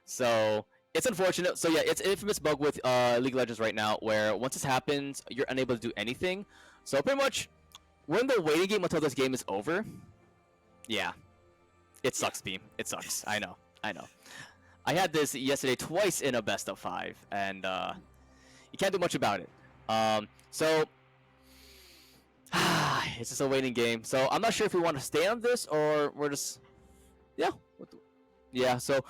S1: So it's unfortunate. So yeah, it's an infamous bug with League of Legends right now, where once this happens, you're unable to do anything. So pretty much, we're in the waiting game until this game is over. Yeah, it sucks, Beam. It sucks. I know. I had this yesterday twice in a best of 5, and you can't do much about it. So it's just a waiting game. So I'm not sure if we want to stay on this or we're just yeah. So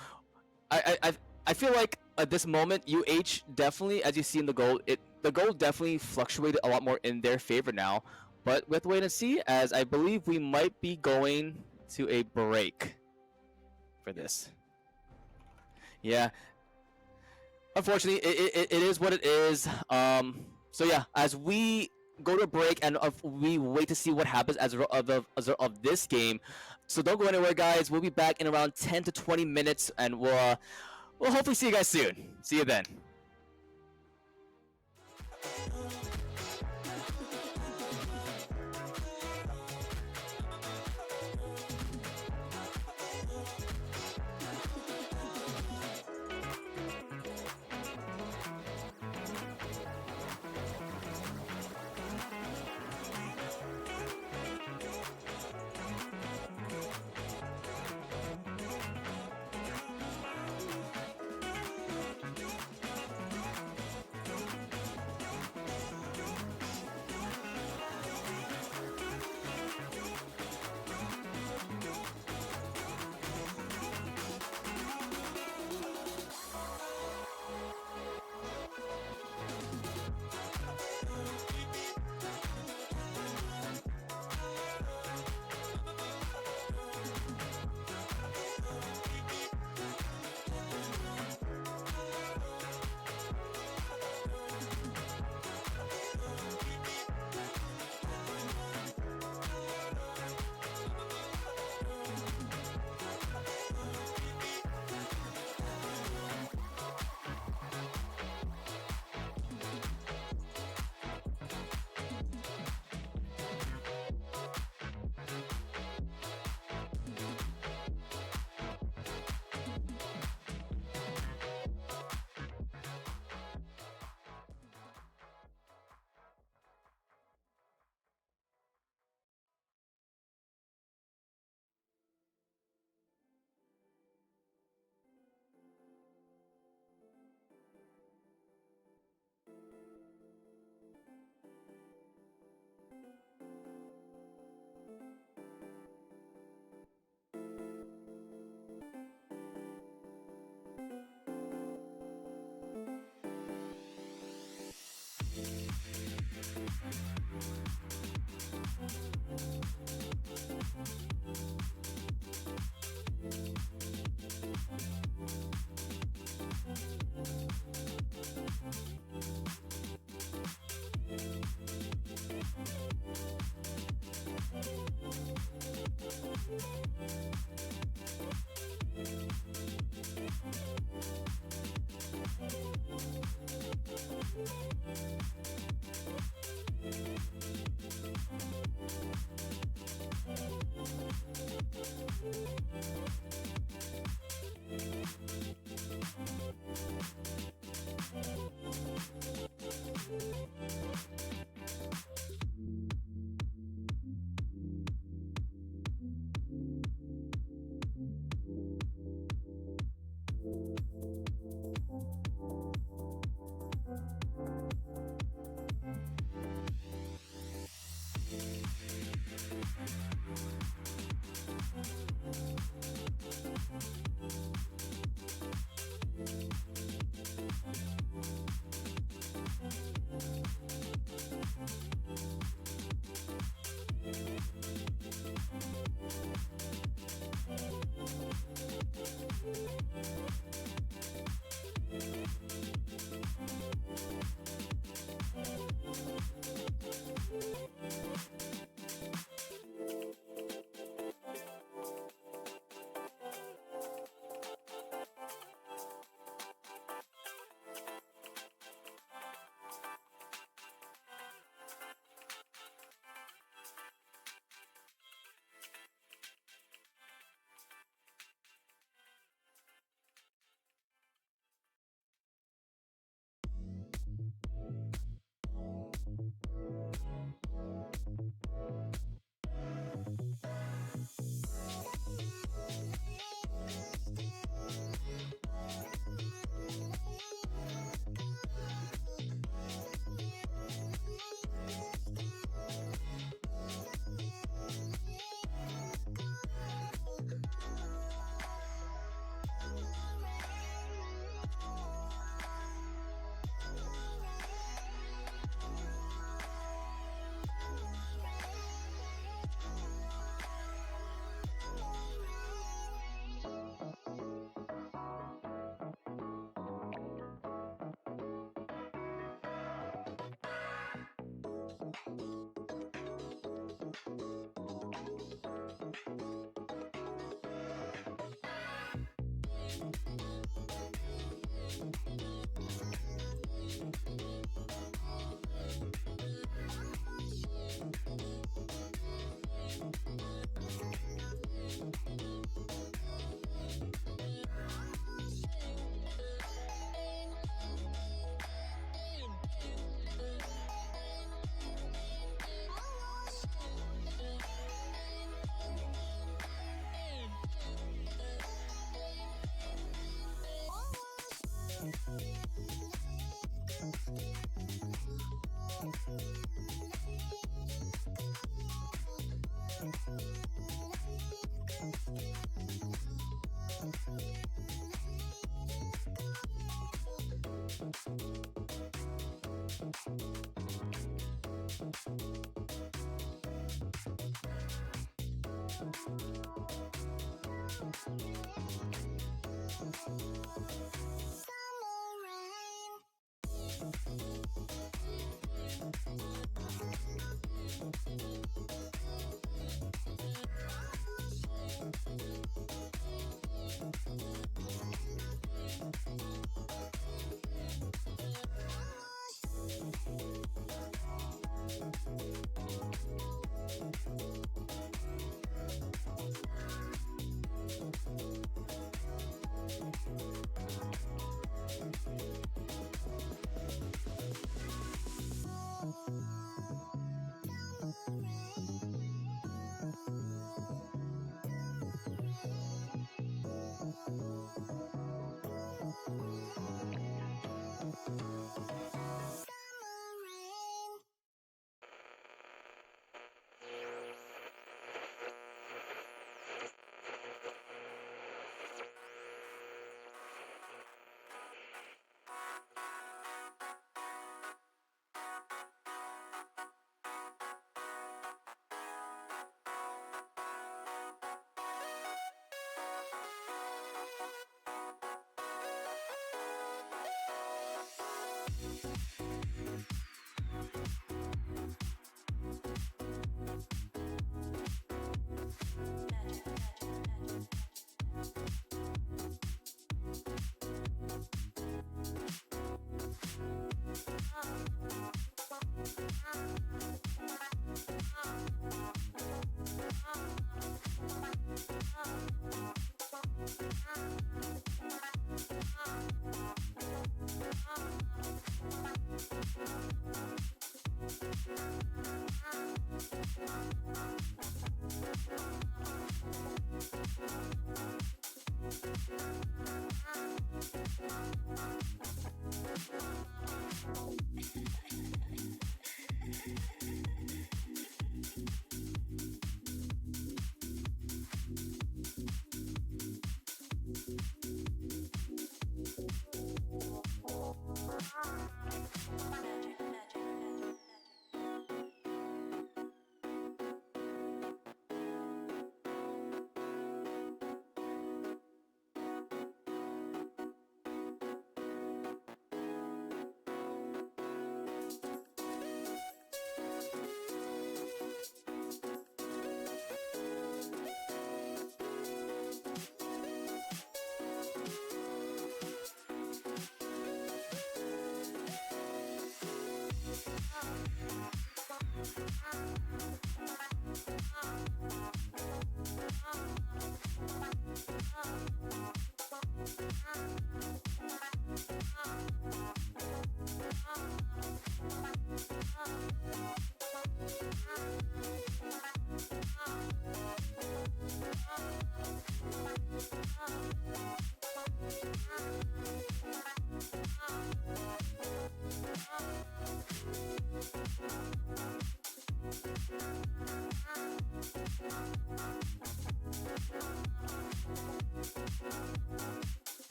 S1: I feel like at this moment UH definitely, as you see in the goal, the goal definitely fluctuated a lot more in their favor now. But we have to wait and see, as I believe we might be going to a break for this. Yeah. Unfortunately, it is what it is. So yeah, as we go to a break and we wait to see what happens as of this game. So don't go anywhere, guys. We'll be back in around 10 to 20 minutes, and we'll hopefully see you guys soon. See you then.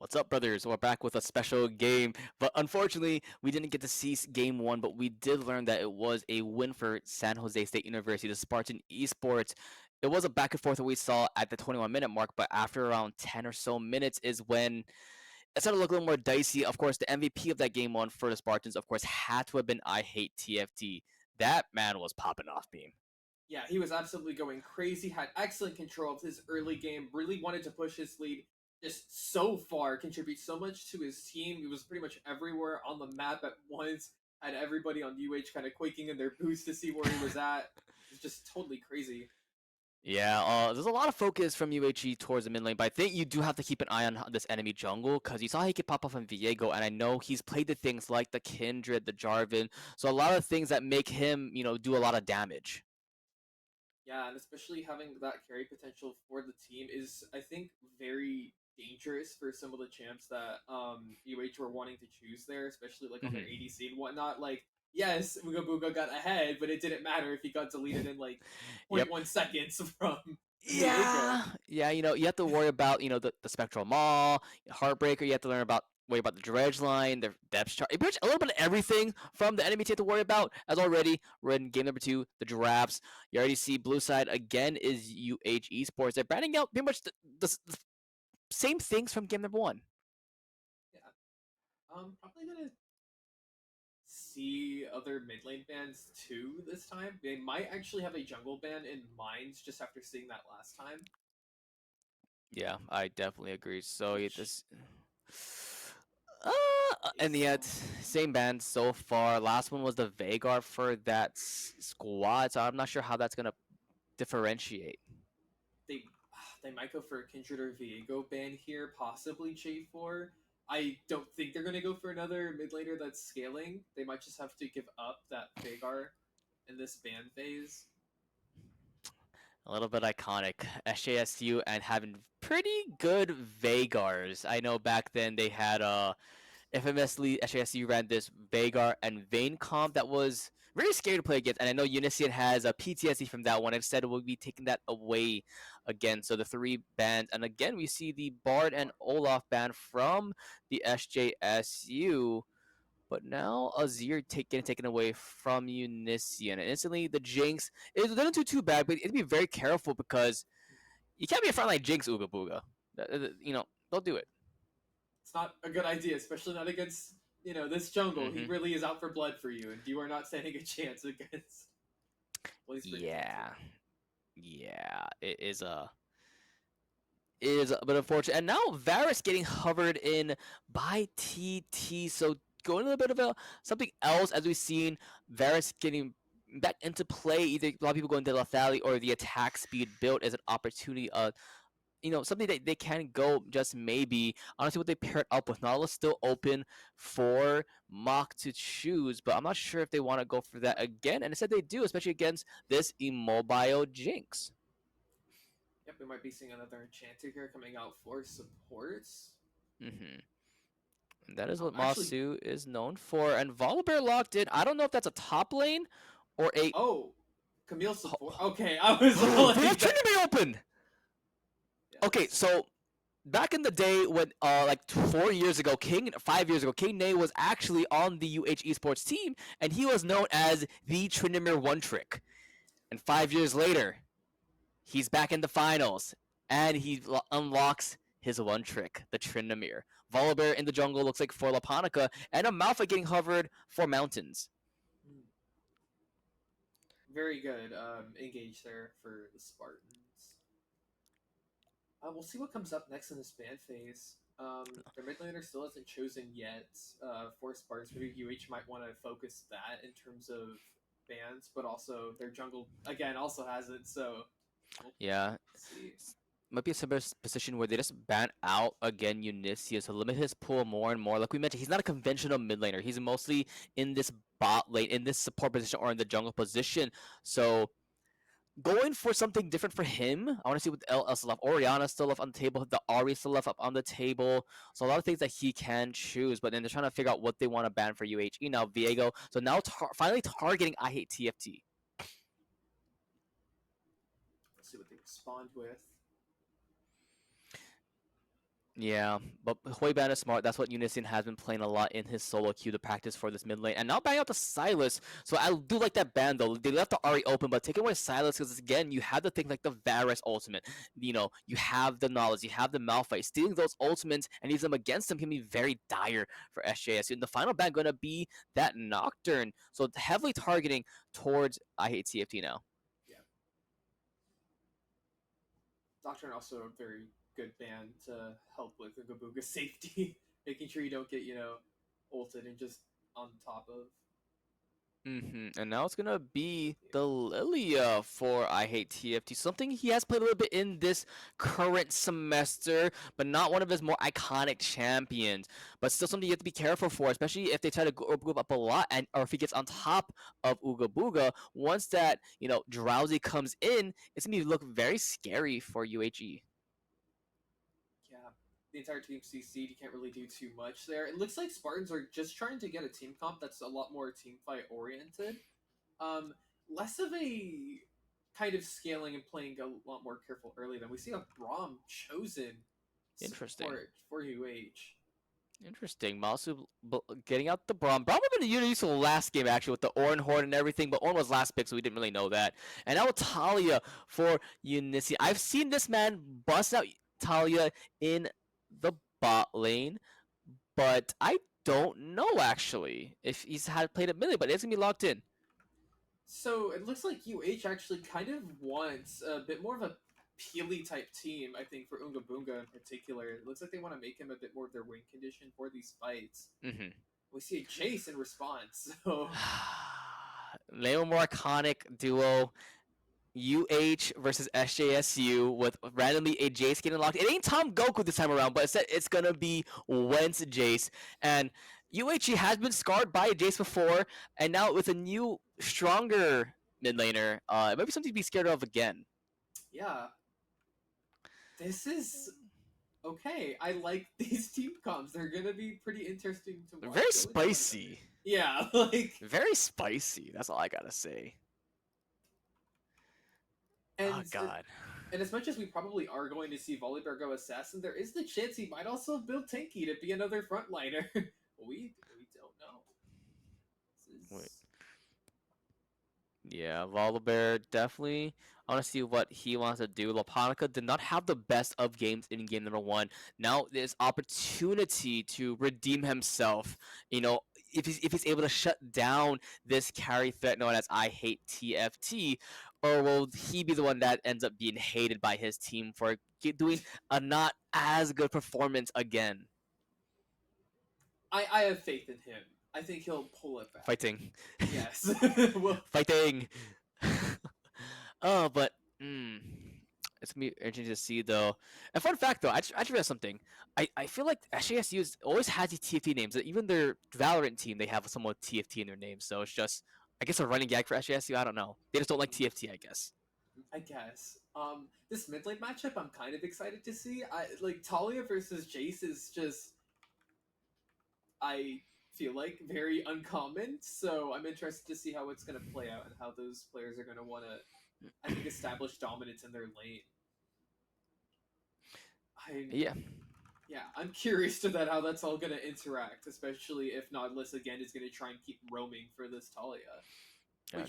S1: What's up, brothers? We're back with a special game, but unfortunately, we didn't get to see game one, but we did learn that it was a win for San Jose State University, the Spartan Esports. It was a back and forth that we saw at the 21-minute mark, but after around 10 or so minutes is when it started to look a little more dicey. Of course, the MVP of that game one for the Spartans, of course, had to have been I Hate TFT. That man was popping off, Beam.
S2: Yeah, he was absolutely going crazy, had excellent control of his early game, really wanted to push his lead just so far, contribute so much to his team. He was pretty much everywhere on the map at once, had everybody on UH kind of quaking in their boots to see where he was at. It was just totally crazy.
S1: Yeah, there's a lot of focus from UHE towards the mid lane, but I think you do have to keep an eye on this enemy jungle because you saw he could pop off on Viego, and I know he's played the things like the Kindred, the Jarvan, so a lot of things that make him, do a lot of damage.
S2: Yeah, and especially having that carry potential for the team is, I think, very dangerous for some of the champs that UH were wanting to choose there, especially like on their
S1: Hmm.
S2: ADC and whatnot. Like, yes, Muga Booga got ahead, but it didn't matter if he got deleted in like
S1: Yep.
S2: 0.1 seconds from Viego.
S1: Yeah, you have to worry about, the Spectral Maw, Heartbreaker, you have to worry about the Dredge line, the depth chart, pretty much a little bit of everything from the enemy you have to worry about. As already, we're in game number 2, the drafts. You already see blue side again is UH Esports. They're branding out pretty much the same things from game number 1.
S2: Yeah, probably gonna see other mid lane bans too this time. They might actually have a jungle ban in mind just after seeing that last time,
S1: Yeah, I definitely agree. So
S2: which
S1: this,
S2: is
S1: and yet
S2: so
S1: same band so far. Last one was the Vagar for that squad, so I'm not sure how that's gonna differentiate.
S2: they they might go for a Kindred or Viego ban here, possibly J4. I don't think they're gonna go for another mid laner that's scaling. They might just have to give up that Vagar in this ban phase.
S1: A little bit iconic. SJSU and having pretty good Vagars. I know back then they had infamously SJSU ran this Vagar and Vayne comp that was very scary to play against. And I know Unician has a PTSD from that one. Instead, we'll be taking that away again. So the 3 bans. And again, we see the Bard and Olaf ban from the SJSU. But now Azir getting taken away from Unician. And instantly the Jinx, it didn't do too bad, but it'd be very careful because you can't be a frontline Jinx, Ooga Booga. Don't do it.
S2: It's not a good idea, especially not against this jungle. He
S1: Hmm.
S2: really is out for blood for you, and you are not standing a chance against. Well, he's pretty
S1: Yeah.
S2: tanky.
S1: Yeah. It is a bit unfortunate. And now Varus getting hovered in by TT. So going a bit of something else as we've seen Varus getting back into play. Either a lot of people going to Lethality or the attack speed built as an opportunity. Something that they can go just maybe. Honestly, what they paired up with. Nautilus still open for Mock to choose, but I'm not sure if they want to go for that again. And instead they do, especially against this immobile Jinx.
S2: Yep, we might be seeing another enchanter here coming out for supports.
S1: Hmm. And that is what
S2: Actually,
S1: Masu is known for. And Volibear locked in. I don't know if that's a top lane or a.
S2: oh, Camille support. Okay, I was all
S1: They have
S2: like that.
S1: Trinity open.
S2: Yeah,
S1: Okay,
S2: that's
S1: so back in the day when like 4 years ago, 5 years ago, King Nay was actually on the UH Esports team, and he was known as the Trinimir One Trick. And 5 years later, he's back in the finals, and he unlocks his one trick, the Trinimir. Volibear in the jungle looks like for Laponica, and a Malphite getting hovered for Mountains.
S2: very good engage there for the Spartans. We'll see what comes up next in this ban phase. Their mid laner still hasn't chosen yet for Spartans. Maybe UH might want to focus that in terms of bans, but also their jungle again also has it. So we'll
S1: Yeah,
S2: see.
S1: might be a similar position where they just ban out again Unicia to limit his pool more and more. Like we mentioned, he's not a conventional mid laner. He's mostly in this bot lane, in this support position, or in the jungle position. So going for something different for him. I want to see what else left. Oriana still left on the table. The Ari still left up on the table. So a lot of things that he can choose. But then they're trying to figure out what they want to ban for UHE now. Viego. So now finally targeting I Hate TFT.
S2: Let's see what they respond with.
S1: Yeah, but Huiban is smart. That's what Unison has been playing a lot in his solo queue to practice for this mid lane. And now bang out the Silas. So I do like that ban though. They left the Ari open, but taking away Silas because again, you have to think like the Varus ultimate. You have the knowledge, you have the Malphite. Stealing those ultimates and using them against them can be very dire for SJS. And the final ban gonna be that Nocturne. So heavily targeting towards I hate TFT now.
S2: Yeah, Doctrine also a very good band to help with Ugabuga safety, making sure you don't get ulted and just on top of.
S1: And now it's gonna be the Lilia for I Hate TFT. Something he has played a little bit in this current semester, but not one of his more iconic champions. But still something you have to be careful for, especially if they try to group up a lot, and or if he gets on top of Ooga Booga. Once that Drowsy comes in, it's gonna look very scary for UHE.
S2: Yeah, the entire team CC'd. You can't really do too much there. It looks like Spartans are just trying to get a team comp that's a lot more team fight oriented. Um, Less of a kind of scaling and playing a lot more careful early. Then we see a Braum chosen
S1: Interesting.
S2: support for UH.
S1: Interesting. Masu getting out the Braum. Braum would have been used the last game actually with the Orn Horde and everything, but Orn was last pick, so we didn't really know that. And now Talia for Unici. I've seen this man bust out Talia in the bot lane, but I don't know actually if he's had played a million, but it's gonna be locked in.
S2: So it looks like UH actually kind of wants a bit more of a Peely type team, I think, for Unga Boonga in particular. It looks like they want to make him a bit more of their win condition for these fights.
S1: Mm-hmm.
S2: We see a Jace in response, so.
S1: Name a more iconic duo. UH versus SJSU with randomly a Jace getting locked. It ain't Tom Goku this time around, but instead it's gonna be Wentz Jace. And UH has been scarred by a Jace before, and now with a new, stronger mid laner, it might be something to be scared of again.
S2: Yeah. This is okay. I like these team comps. They're gonna be pretty interesting to watch.
S1: Very spicy.
S2: Yeah, like
S1: Very spicy. That's all I gotta say. Oh
S2: and
S1: God.
S2: and as much as we probably are going to see Volibear go assassin, there is the chance he might also build Tanky to be another frontliner. we don't know.
S1: Wait. Yeah, Volibear definitely. I want to see what he wants to do. Laponica did not have the best of games in game number one. Now there's opportunity to redeem himself. If he's able to shut down this carry threat known as I Hate TFT, or will he be the one that ends up being hated by his team for doing a not as good performance again?
S2: I have faith in him. I think he'll pull it back.
S1: Fighting.
S2: Yes. Well,
S1: Fighting. Oh, but it's gonna be interesting to see though. And fun fact though, I just realized something. I feel like SJSU always has these TFT names. Even their Valorant team, they have somewhat TFT in their name. So it's just, I guess, a running gag for SJSU. I don't know. They just don't like TFT, I guess.
S2: I guess. This mid lane matchup, I'm kind of excited to see. I like Talia versus Jace is just, I feel like, very uncommon. So I'm interested to see how it's going to play out and how those players are going to want to, I think, establish dominance in their lane.
S1: Yeah.
S2: Yeah, I'm curious to that how that's all going to interact, especially if Nautilus again is going to try and keep roaming for this Talia.
S1: Yeah,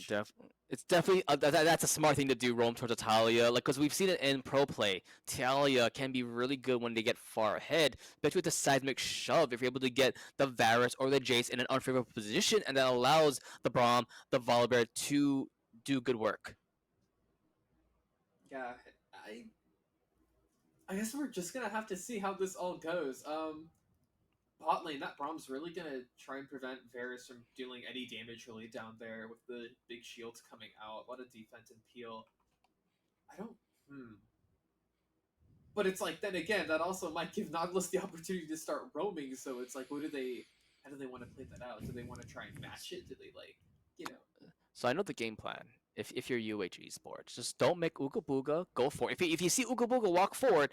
S1: it's definitely that's a smart thing to do. Roam towards Talia, like because we've seen it in pro play. Talia can be really good when they get far ahead, especially with the seismic shove. If you're able to get the Varus or the Jace in an unfavorable position, and that allows the Braum, the Volibear to do good work.
S2: Yeah, I guess we're just gonna have to see how this all goes. Bot lane, that Braum's really gonna try and prevent Varus from dealing any damage really down there with the big shields coming out. A lot of defense and peel. I don't. But it's like then again, that also might give Nautilus the opportunity to start roaming. So it's like, how do they want to play that out? Do they want to try and match it? Do they
S1: So I know the game plan. If you're UH Esports, just don't make Ooga Booga go forward. If you see Ooga Booga walk forward,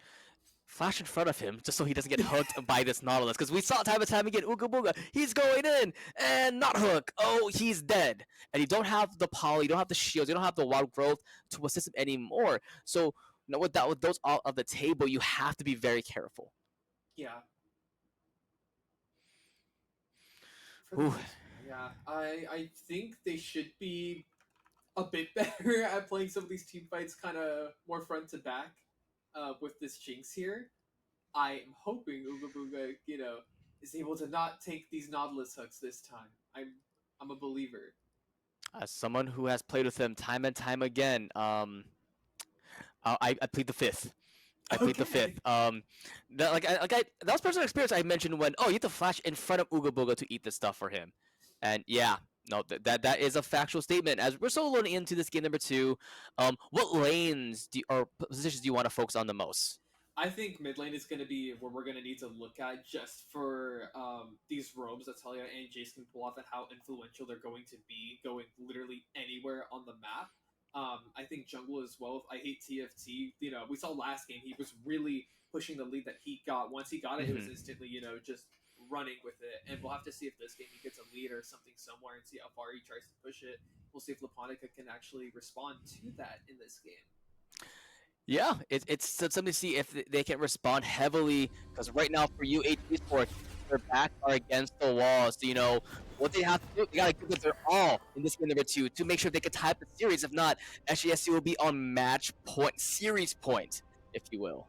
S1: flash in front of him just so he doesn't get hooked by this Nautilus. Because we saw time and time again, Ooga Booga, he's going in and not hook. Oh, he's dead. And you don't have the poly, you don't have the shields, you don't have the wild growth to assist him anymore. So with those all of the table, you have to be very careful.
S2: Yeah. For the
S1: Ooh.
S2: most part, yeah. I think they should be a bit better at playing some of these team fights kind of more front to back with this Jinx here. I am hoping Ooga Booga, is able to not take these Nautilus hooks this time. I'm a believer.
S1: As someone who has played with him time and time again, I plead the fifth. I plead the
S2: Okay.
S1: fifth. That was personal experience I mentioned when you have to flash in front of Ooga Booga to eat the stuff for him, and yeah, no, that is a factual statement. As we're still loading into this game number two, what lanes or positions do you want to focus on the most?
S2: I think mid lane is going to be where we're going to need to look at just for these robes that Talia and Jace can pull off and how influential they're going to be going literally anywhere on the map. I think jungle as well. I hate TFT. We saw last game he was really pushing the lead that he got. Once he got it, it was
S1: Mhm.
S2: instantly just running with it. And we'll have to see if this game he gets a lead or something somewhere and see how far he tries to push it. We'll see if Laponica can actually respond to that in this game.
S1: Yeah, it's something to see if they can respond heavily because right now for UH Esports, their backs are against the wall. So what they have to do, they gotta give it their all in this game number two to make sure they can tie up the series. If not, SGSC will be on match point, series point, if you will.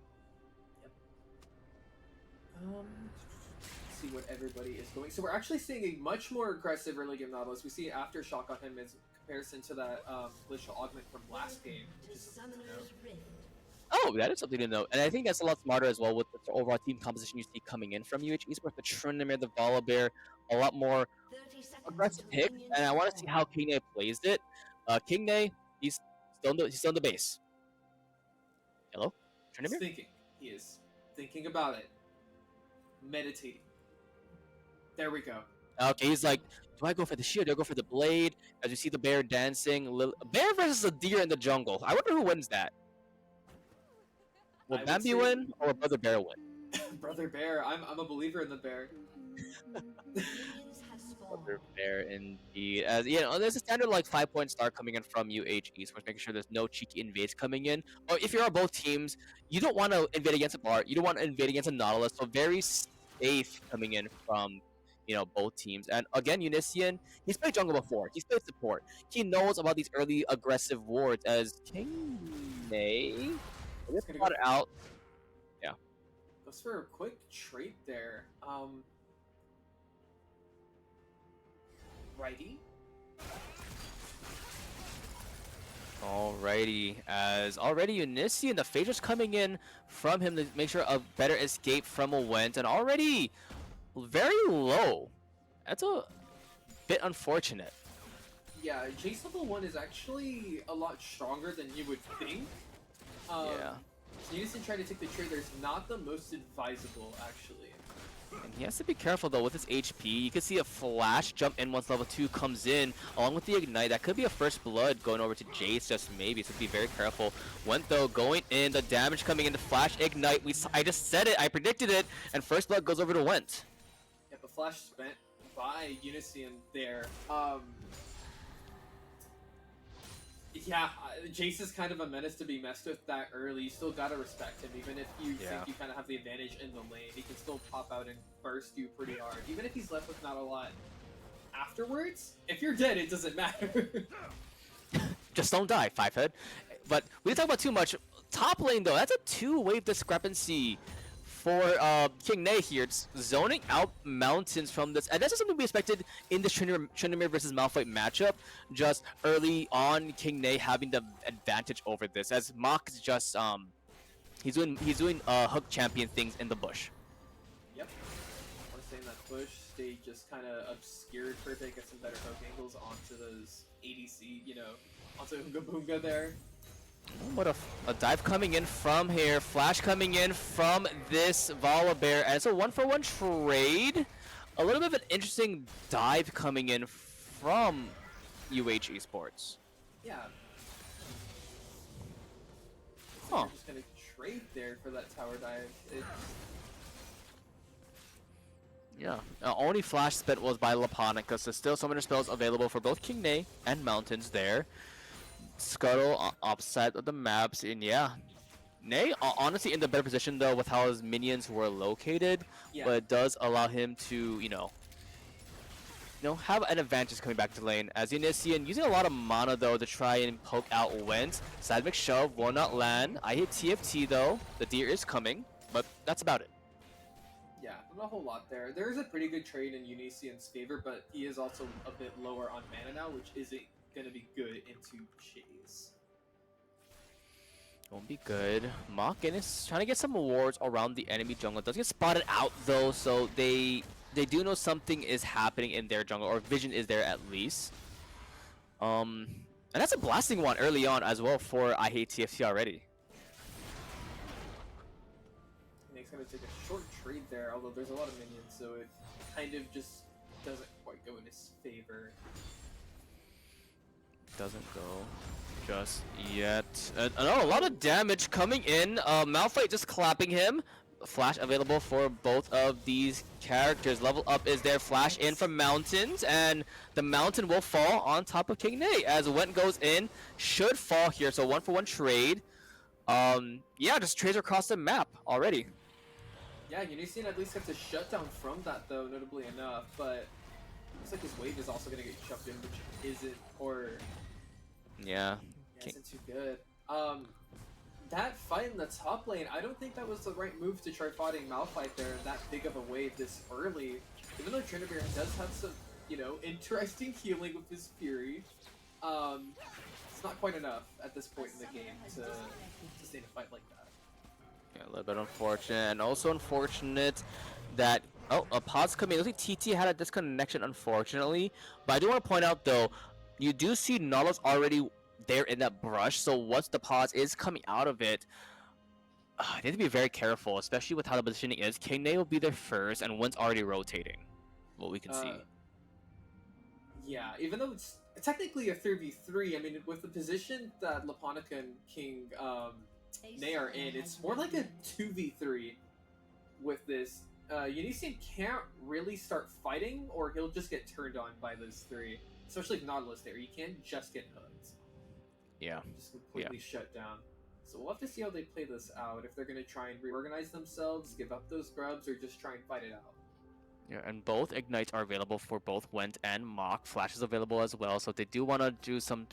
S2: See what everybody is going. So we're actually seeing a much more aggressive early game Nautilus. We see aftershock on him in comparison to that glacial augment from last game, which is something to note.
S1: Oh, that is something to note, and I think that's a lot smarter as well with the overall team composition you see coming in from UH Esports. The Tryndamere, the Volibear, a lot more aggressive picks, and I want to see how Kingne plays it. Kingne, he's still in the base. Hello,
S2: He's
S1: Tryndamere?
S2: thinking. He is thinking about it, meditating. There we go.
S1: Okay, he's like, do I go for the shield? Do I go for the blade? As you see the bear dancing, bear versus a deer in the jungle. I wonder who wins that. Will
S2: I would
S1: Bambi
S2: say
S1: win or will Brother Bear win?
S2: Brother Bear. I'm a believer in the bear.
S1: Brother Bear indeed. As there's a standard like 5 point start coming in from UH Esports, making sure there's no cheeky invades coming in. Or if you're on both teams, you don't want to invade against a Bart, you don't want to invade against a Nautilus, so very safe coming in from both teams. And again, Unician, he's played jungle before. He's played support. He knows about these early aggressive wards as King May.
S2: He's
S1: Let's
S2: gonna
S1: spot
S2: go.
S1: it out. Yeah.
S2: Goes for a quick trait there. Righty.
S1: Alrighty, as already Unician, the Phaedrus coming in from him to make sure a better escape from a Went, and already very low. That's a bit unfortunate.
S2: Yeah, Jace level 1 is actually a lot stronger than you would think.
S1: Yeah.
S2: Unison trying to take the trade there is not the most advisable, actually.
S1: And he has to be careful though with his HP. You can see a flash jump in once level 2 comes in, along with the ignite. That could be a first blood going over to Jace, just maybe. So be very careful. Went though, going in, the damage coming in, the flash ignite. I just said it, I predicted it, and first blood goes over to Went.
S2: Yeah, the flash spent by Unician there. Yeah, Jace is kind of a menace to be messed with that early. You still gotta respect him, even if you think you kind of have the advantage in the lane. He can still pop out and burst you pretty hard, even if he's left with not a lot afterwards. If you're dead, it doesn't matter.
S1: Just don't die, Fivehead. But we didn't talk about too much. Top lane though, that's a 2-wave discrepancy for Kingne here. It's zoning out mountains from this, and this is something we expected in this Tryndamere versus Malphite matchup. Just early on, Kingne having the advantage over this, as Mach is just he's doing hook champion things in the bush.
S2: Yep. I want to say in that push, they just kind of obscured for a bit, get some better hook angles onto those ADC, onto Oonga Boonga there.
S1: What a dive coming in from here. Flash coming in from this Volibear. And it's a 1-for-1 trade. A little bit of an interesting dive coming in from UH Esports.
S2: Yeah.
S1: Huh.
S2: You're just going to trade there for that tower dive.
S1: Yeah. Only flash spent was by Laponica, so still summoner spells available for both Kingne and Mountains there. Scuttle opposite of the maps, and yeah, Nay, honestly, in the better position though with how his minions were located,
S2: Yeah.
S1: but it does allow him to, have an advantage coming back to lane. As Unisian using a lot of mana though to try and poke out Went. Seismic shove will not land. I hit TFT though. The deer is coming, but that's about it.
S2: Yeah, not a whole lot there. There is a pretty good trade in Unisian's favor, but he is also a bit lower on mana now, which isn't going to be good into Chase.
S1: Won't be good. Mockin is trying to get some awards around the enemy jungle. Does get spotted out though, so they do know something is happening in their jungle, or vision is there at least. And that's a blasting one early on as well for I Hate TFT already.
S2: Nick's going to take a short trade there, although there's a lot of minions, so it kind of just doesn't quite go in his favor.
S1: Doesn't go just yet. No, a lot of damage coming in. Malphite just clapping him. Flash available for both of these characters. Level up is there. Flash in from Mountains, and the Mountain will fall on top of King Nate as Went goes in. Should fall here, so 1-for-1 trade. Yeah, just trades across the map already.
S2: Yeah, Unisian at least gets a shutdown from that, though, notably enough, but looks like his wave is also going to get shoved in, which isn't, or...
S1: Yeah.
S2: Isn't too good. That fight in the top lane, I don't think that was the right move to try fighting Malphite there, that big of a wave this early. Even though Trinivere does have some, interesting healing with his Fury, it's not quite enough at this point in the game to sustain a fight like that.
S1: Yeah, a little bit unfortunate, and also unfortunate that a pod's coming. Looks like TT had a disconnection, unfortunately. But I do want to point out though, you do see Nautilus already there in that brush. So once the pause is coming out of it, they need to be very careful, especially with how the positioning is. King Nate will be there first, and Went's already rotating. What we can see.
S2: Yeah, even though it's technically a 3v3, I mean, with the position that Laponica and King Nate are in, it's more like a 2v3 with this. Unisian can't really start fighting, or he'll just get turned on by those three. Especially if Nautilus there, you can't just get hooked.
S1: Yeah.
S2: Just completely shut down. So we'll have to see how they play this out. If they're going to try and reorganize themselves, give up those grubs, or just try and fight it out.
S1: Yeah, and both ignites are available for both Went and Mach. Flash is available as well, so if they do want to do some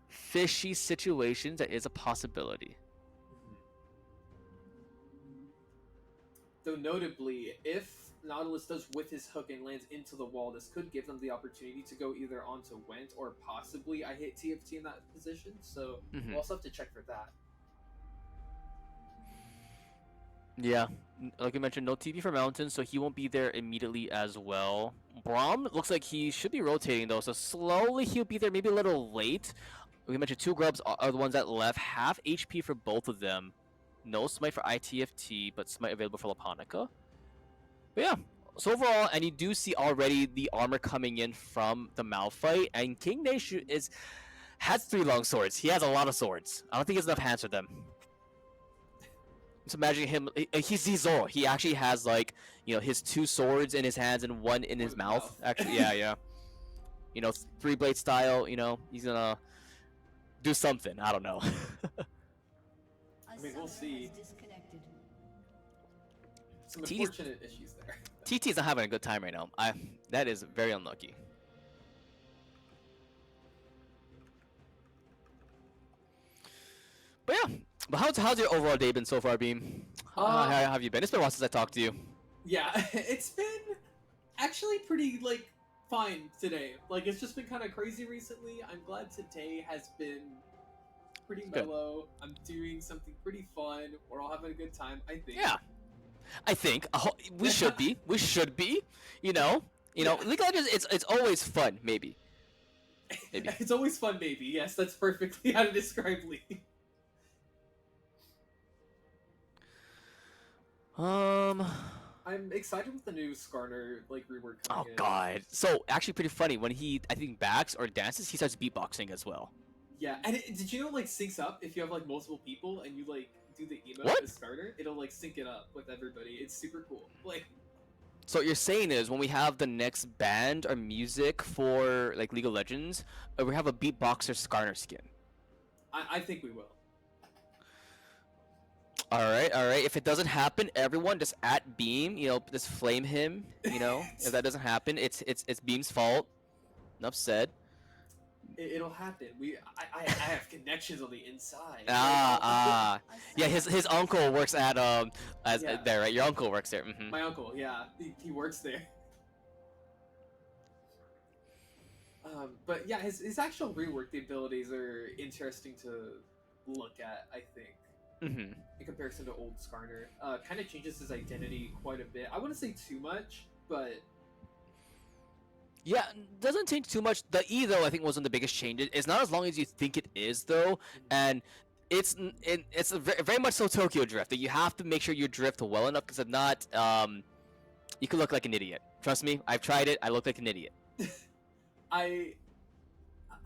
S1: fishy situations, that is a possibility.
S2: Though notably, if Nautilus does whip his hook and lands into the wall, this could give them the opportunity to go either onto Went or possibly I hit TFT in that position, so we'll also have to check for that.
S1: Yeah, like I mentioned, no TV for Mountain, so he won't be there immediately as well. Braum looks like he should be rotating though, so slowly he'll be there, maybe a little late. We mentioned two grubs are the ones that left, half HP for both of them. No smite for ITFT, but smite available for Laponica. But yeah, so overall, and you do see already the armor coming in from the Malphite, and King Nate has 3 long swords. He has a lot of swords. I don't think he has enough hands for them. Just imagine him. He's Zoro. He actually has his 2 swords in his hands and 1 in his mouth. Actually, yeah. 3-blade style. He's gonna do something. I don't know.
S2: I mean, we'll see. Some unfortunate issues there.
S1: TT's not having a good time right now. That is very unlucky. But yeah, but how's your overall day been so far, Beam? How have you been? It's been a while since I talked to you.
S2: Yeah, it's been actually pretty fine today. It's just been kind of crazy recently. I'm glad today has been pretty mellow. Good. I'm doing something pretty fun. We're all having a good time, I think.
S1: Yeah. I think we should be. We should be. League of Legends. It's always fun. Maybe.
S2: It's always fun. Maybe. Yes, that's perfectly how to describe League. I'm excited with the new Skarner rework coming in.
S1: Oh god. So actually, pretty funny when he backs or dances, he starts beatboxing as well.
S2: Yeah, and did you know syncs up if you have multiple people and you do the emote
S1: What?
S2: as Skarner? It'll sync it up with everybody. It's super cool.
S1: So what you're saying is when we have the next band or music for League of Legends, we have a beatboxer Skarner skin.
S2: I think we will.
S1: All right. If it doesn't happen, everyone just at Beam, just flame him. If that doesn't happen, it's Beam's fault. Enough said.
S2: It'll happen. I have connections on the inside.
S1: Yeah. His uncle works at as
S2: Yeah.
S1: there, right? Your uncle works there.
S2: My uncle, yeah, he works there. But yeah, his actual reworked abilities are interesting to look at. I think in comparison to old Skarner, kind of changes his identity quite a bit. I wouldn't say too much, but
S1: Yeah, doesn't change too much. The E though, I think was one of the biggest changes. It's not as long as you think it is though, and it's very much so Tokyo Drift that you have to make sure you drift well enough, because if not, you could look like an idiot. Trust me, I've tried it. I look like an idiot.
S2: I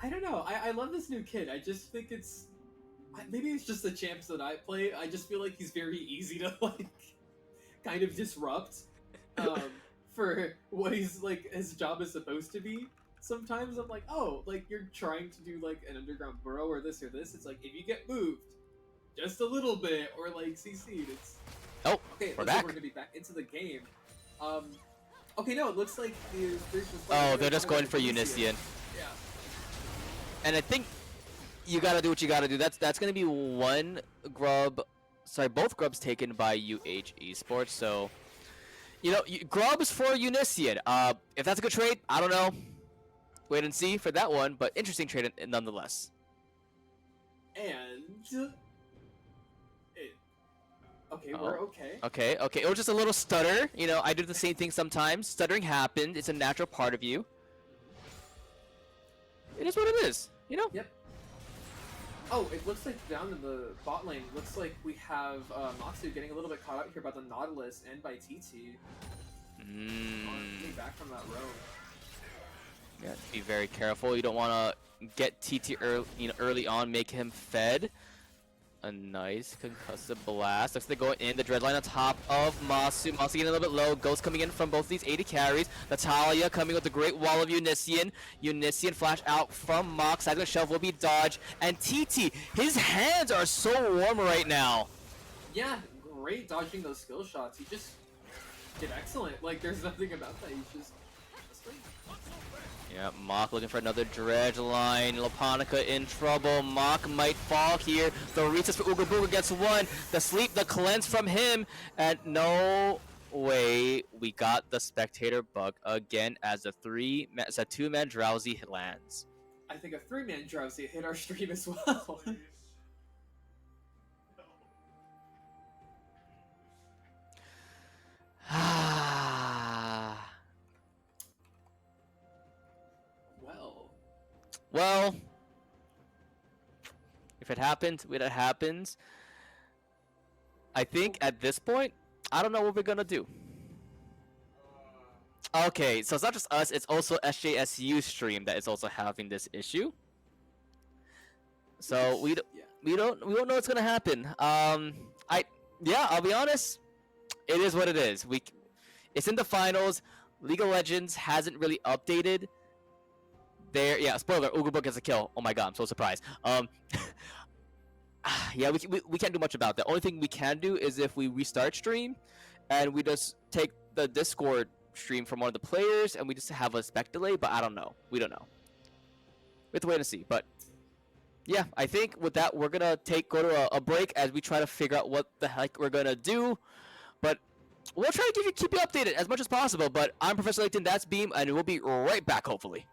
S2: don't know. I love this new kid. I just think maybe it's just the champs that I play. I just feel like he's very easy to like kind of disrupt for what he's like his job is supposed to be. Sometimes I'm like, oh, like you're trying to do like an underground burrow or this or this. It's like if you get moved just a little bit or like CC'd, it's okay.
S1: We're back.
S2: We're gonna be back into the game. Okay, no, it looks like there's just
S1: They're just going for Unician.
S2: Yeah.
S1: And I think you gotta do what you gotta do. That's gonna be one grub. Sorry, both grubs taken by Esports. So, grubs for Unician. If that's a good trade, I don't know. Wait and see for that one, but interesting trade nonetheless.
S2: And okay, we're okay.
S1: Okay. It was just a little stutter. I do the same thing sometimes. Stuttering happened. It's a natural part of you. It is what it is.
S2: Yep. Oh, it looks like down in the bot lane, looks like we have Matsu getting a little bit caught out here by the Nautilus and by TT. Coming back from that roam.
S1: Yeah, be very careful. You don't want to get TT early on, make him fed. A nice concussive blast. Looks like they go in the dread line on top of Masu. Masu getting a little bit low. Ghost coming in from both these 80 carries. Natalia coming with the great wall of Unician. Unician flash out from Mox. Sideline shelf will be dodged. And TT, his hands are so warm right now.
S2: Yeah, great dodging those skill shots. He just did excellent. Like, there's nothing about that. He's just
S1: yeah, Mach looking for another dredge line. Laponica in trouble. Mach might fall here. The recess for Ooga Booga gets one. The sleep, the cleanse from him. And no way, we got the spectator bug again as a two-man drowsy hit lands.
S2: I think a three-man drowsy hit our stream as well.
S1: Well, if it happens, it happens. I think at this point, I don't know what we're gonna do. Okay, so it's not just us; it's also SJSU stream that is also having this issue. So we don't know what's gonna happen. I'll be honest, it is what it is. It's in the finals. League of Legends hasn't really updated. Spoiler, Ooga Book gets a kill. Oh my god, I'm so surprised. Yeah, we can't do much about that. Only thing we can do is if we restart stream, and we just take the Discord stream from one of the players, and we just have a spec delay, but I don't know. We don't know. We have to wait and see, but yeah, I think with that, we're gonna go to a break as we try to figure out what the heck we're gonna do, but we'll try to keep you updated as much as possible, but I'm Professor Layton, that's Beam, and we'll be right back, hopefully.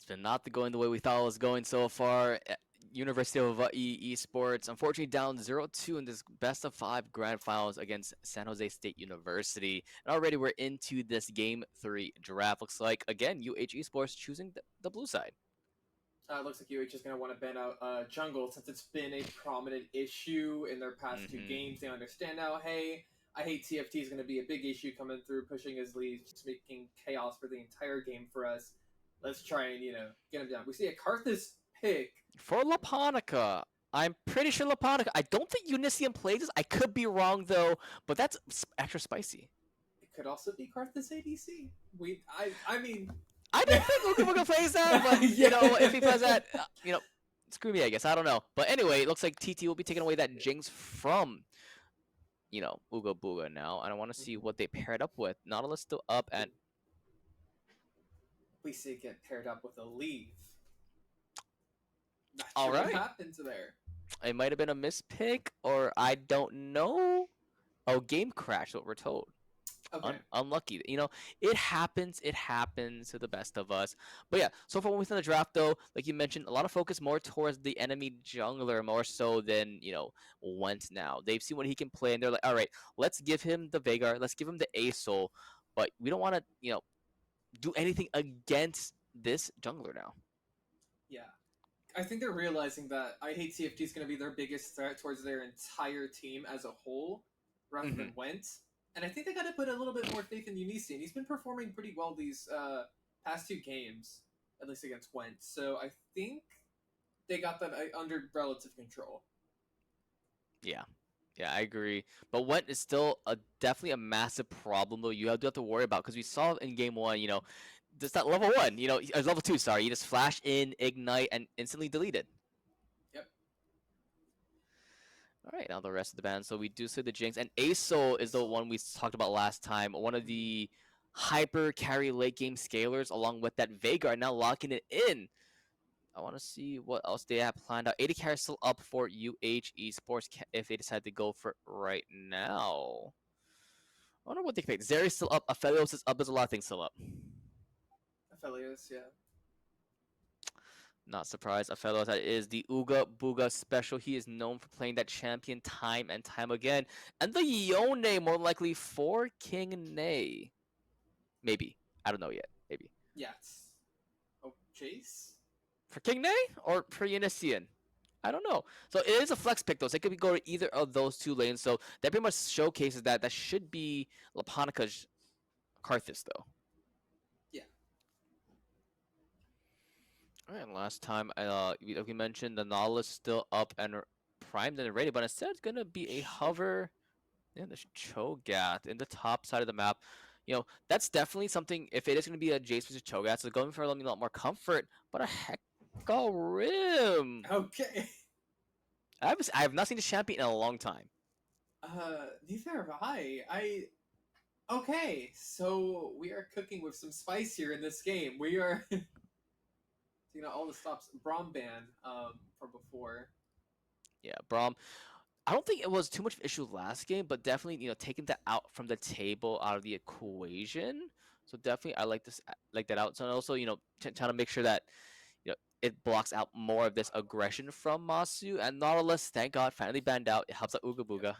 S1: been not going the way we thought it was going so far. University of Hawaii Esports unfortunately down 0-2 in this best of 5 grand finals against San Jose State University. And already we're into this game 3 draft. Looks like again UH Esports choosing the blue side.
S2: It looks like UH is going to want to ban out Jungle since it's been a prominent issue in their past two games. They understand now, hey, I hate TFT is going to be a big issue coming through, pushing his leads, just making chaos for the entire game for us. Let's try and, get him down. We see a Karthus pick.
S1: For Laponica. I'm pretty sure Laponica. I don't think Unicium plays this. I could be wrong though, but that's extra spicy.
S2: It could also be Karthus ADC. I mean,
S1: I don't think Uga plays that, but if he plays that, screw me, I guess. I don't know. But anyway, it looks like TT will be taking away that Jinx from, Uga Booga now. And I want to see what they paired up with. Nautilus still up, and
S2: we see it get paired up with a leave. Not
S1: all
S2: sure
S1: right.
S2: what happened there.
S1: It might have been a mispick, or I don't know. Oh, game crash, what we're told.
S2: Okay.
S1: Unlucky. It happens. It happens to the best of us. But yeah, so far when we in the draft, though, like you mentioned, a lot of focus more towards the enemy jungler more so than, Went now. They've seen what he can play, and they're like, all right, let's give him the Veigar, let's give him the Asol, but we don't want to, do anything against this jungler now.
S2: Yeah. I think they're realizing that I Hate TFT is going to be their biggest threat towards their entire team as a whole, rather than Went. And I think they got to put a little bit more faith in Unician. He's been performing pretty well these past two games, at least against Went. So I think they got that under relative control.
S1: Yeah, I agree. But Went is still definitely a massive problem, though. You do have to worry about because we saw in game 1, just that level 1, level 2. Sorry, you just flash in, ignite, and instantly deleted. All right, now the rest of the band. So we do see the Jinx, and Asol is the one we talked about last time. One of the hyper carry late game scalers, along with that Veigar, now locking it in. I want to see what else they have planned out. 80 carry still up for UH Esports if they decide to go for it right now. I wonder what they pick. Zeri's still up. Aphelios is up. There's a lot of things still up.
S2: Aphelios, yeah.
S1: Not surprised. Aphelios, that is the Uga Booga special. He is known for playing that champion time and time again. And the Yone, more likely for King Nay. Maybe. I don't know yet. Maybe.
S2: Yes. Oh, Chase?
S1: For King Nay or for Unician? I don't know. So it is a flex pick, though. So it could go to either of those two lanes. So that pretty much showcases that. That should be Laponica's Karthus, though. All right, last time, we mentioned the Nautilus still up and primed and ready, but instead it's gonna be a hover. Yeah, the Cho'Gath in the top side of the map. That's definitely something. If it is gonna be a Jace versus Cho'Gath, so going for a lot more comfort, but a Hekal Rim.
S2: Okay.
S1: I have not seen this champion in a long time.
S2: Neither have I. Okay, so we are cooking with some spice here in this game. We are. All the stops. Braum ban from before.
S1: Yeah, Braum. I don't think it was too much of an issue last game, but definitely, taking that out from the table, out of the equation. So definitely, I like that out. So also, trying to make sure that, it blocks out more of this aggression from Masu. And Nautilus, thank God, finally banned out. It helps out Uga Booga.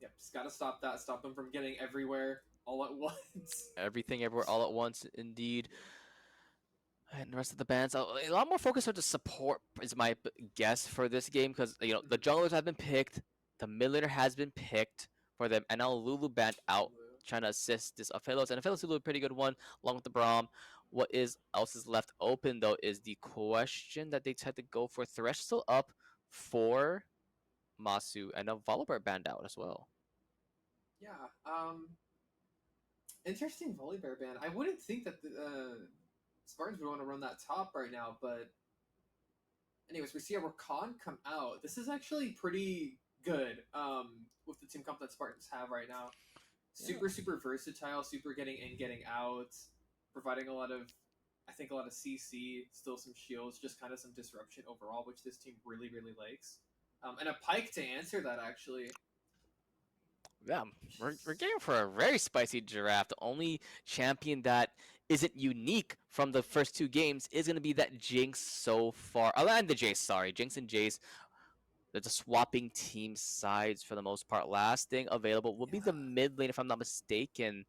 S2: Yep, just gotta stop that. Stop them from getting everywhere all at once.
S1: Everything, everywhere, all at once, indeed. And the rest of the bands, a lot more focus on the support is my guess for this game because the junglers have been picked, the millionaire has been picked for them, and now Lulu banned out, trying to assist this Aphelios, and Aphelios is a pretty good one along with the Braum. What else is left open though is the question that they tried to go for. Thresh still up for Masu, and now Volibear banned out as well.
S2: Yeah, interesting Volibear ban. I wouldn't think that the Spartans would want to run that top right now, but anyways, we see a Rakan come out. This is actually pretty good with the team comp that Spartans have right now. Super versatile, super getting in, getting out, providing a lot of CC, still some shields, just kind of some disruption overall, which this team really, really likes. And a Pyke to answer that, actually.
S1: Yeah, we're getting for a very spicy draft. The only champion that isn't unique from the first two games is going to be that Jinx so far, and the Jace, sorry, Jinx and Jace, they're just swapping team sides for the most part. Last thing available will be the
S2: Yeah,
S1: mid lane, if I'm not mistaken,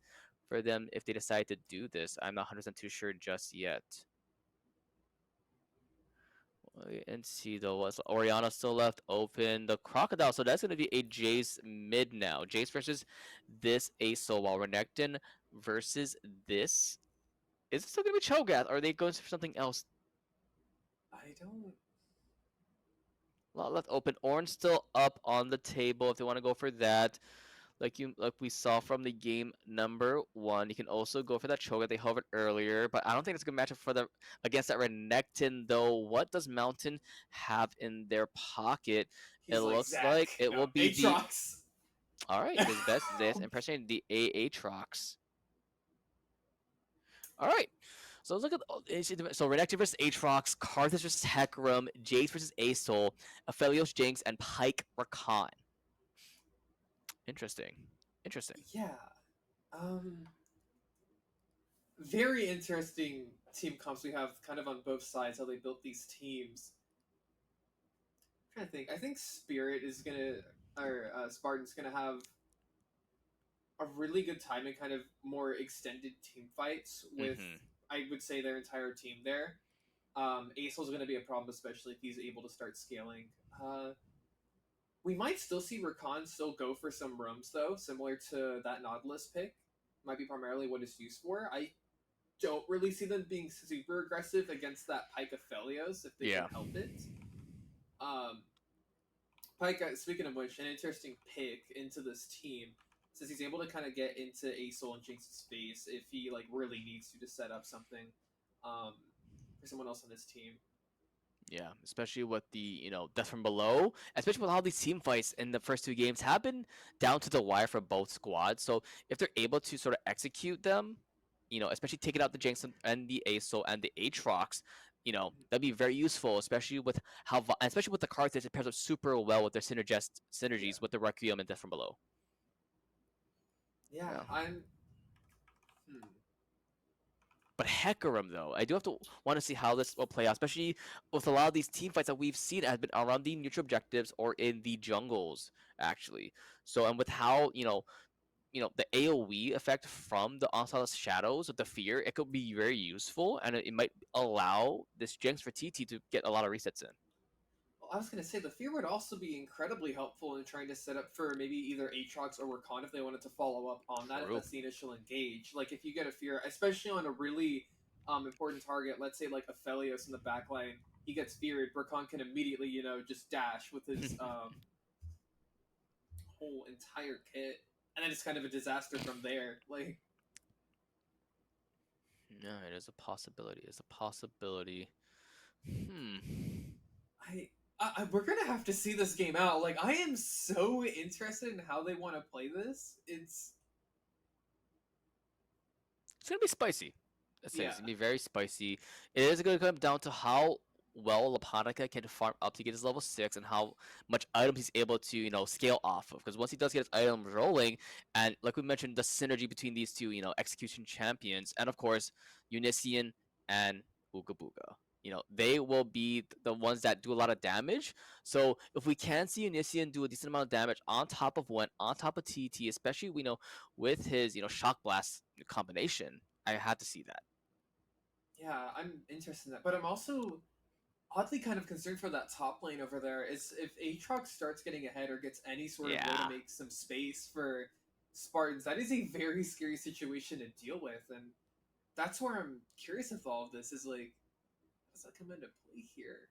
S1: for them if they decide to do this. I'm not 100% too sure just yet. Wait and see though. What's Oriana still left open? The Crocodile. So that's going to be a Jace mid now. Jace versus this Aso, while Renekton versus this. Is it still going to be Cho'Gath? Or are they going for something else?
S2: I don't.
S1: A lot left open. Orange still up on the table if they want to go for that. Like we saw from the game number one. You can also go for that Cho'Gath they hovered earlier, but I don't think it's a good matchup for the against that Renekton though. What does Mountain have in their pocket? It
S2: He's like
S1: looks
S2: Zach.
S1: like it
S2: No,
S1: will be the
S2: Aatrox.
S1: all right. His best this impression the Aatrox. All right. So let's look at so Renekton versus Aatrox, Karthus versus Hecarim, Jace versus Asol, Aphelios Jinx, and Pike Rakan. Interesting. Interesting.
S2: Yeah. Um. Very interesting team comps we have kind of on both sides, how they built these teams. I'm trying to think. I think Spirit is gonna, or Spartan's gonna have a really good time in kind of more extended team fights with,
S1: Mm-hmm.
S2: I would say, their entire team there. Acel's going to be a problem, especially if he's able to start scaling. We might still see Rakan still go for some roams, though, similar to that Nautilus pick. Might be primarily what it's used for. I don't really see them being super aggressive against that Pike of Felios if they can
S1: Yeah.
S2: help it. Um, Pike, speaking of which, an interesting pick into this team, since he's able to kind of get into Asol and Jinx's space if he like really needs to set up something um, for someone else on his team.
S1: Yeah, especially with the death from below, especially with all these team fights in the first two games have been down to the wire for both squads. So if they're able to sort of execute them, especially taking out the Jinx and the Aso and the Aatrox, that'd be very useful, especially with especially with the Karthus, it pairs up super well with their
S2: Yeah,
S1: synergies with the Requiem and death from below.
S2: yeah.
S1: Yeah.
S2: I'm.
S1: But Hecarim, though, I do have to want to see how this will play out, especially with a lot of these team fights that we've seen have been around the neutral objectives or in the jungles, actually. So, and with how the AOE effect from the Onslaught Shadows with the fear, it could be very useful, and it might allow this Jinx for TT to get a lot of resets in.
S2: Well, I was gonna say the fear would also be incredibly helpful in trying to set up for maybe either Aatrox or Rakan if they wanted to follow up on that. If
S1: True.
S2: that's the initial engage, like if you get a fear, especially on a really important target, let's say like Aphelios in the backline, he gets feared. Rakan can immediately just dash with his whole entire kit, and then it's kind of a disaster from there. Like
S1: No, it is a possibility. It's a possibility. Hmm.
S2: we're gonna have to see this game out. Like I am so interested in how they want to play this.
S1: It's gonna be spicy. Let's say
S2: Yeah,
S1: it's gonna be very spicy. It is gonna come down to how well Laponica can farm up to get his level 6 and how much items he's able to, scale off of. Because once he does get his items rolling, and like we mentioned, the synergy between these two, execution champions, and of course, Unician and Ooga Booga. They will be the ones that do a lot of damage. So if we can see Unician do a decent amount of damage on top of one, on top of TT, especially with his shock blast combination, I had to see that.
S2: yeah, I'm interested in that, but I'm also oddly kind of concerned for that top lane over there. Is if Aatrox starts getting ahead or gets any sort of way to
S1: Yeah.
S2: make some space for Spartans, that is a very scary situation to deal with, and that's where I'm curious if all of this is like, how does that come into play here?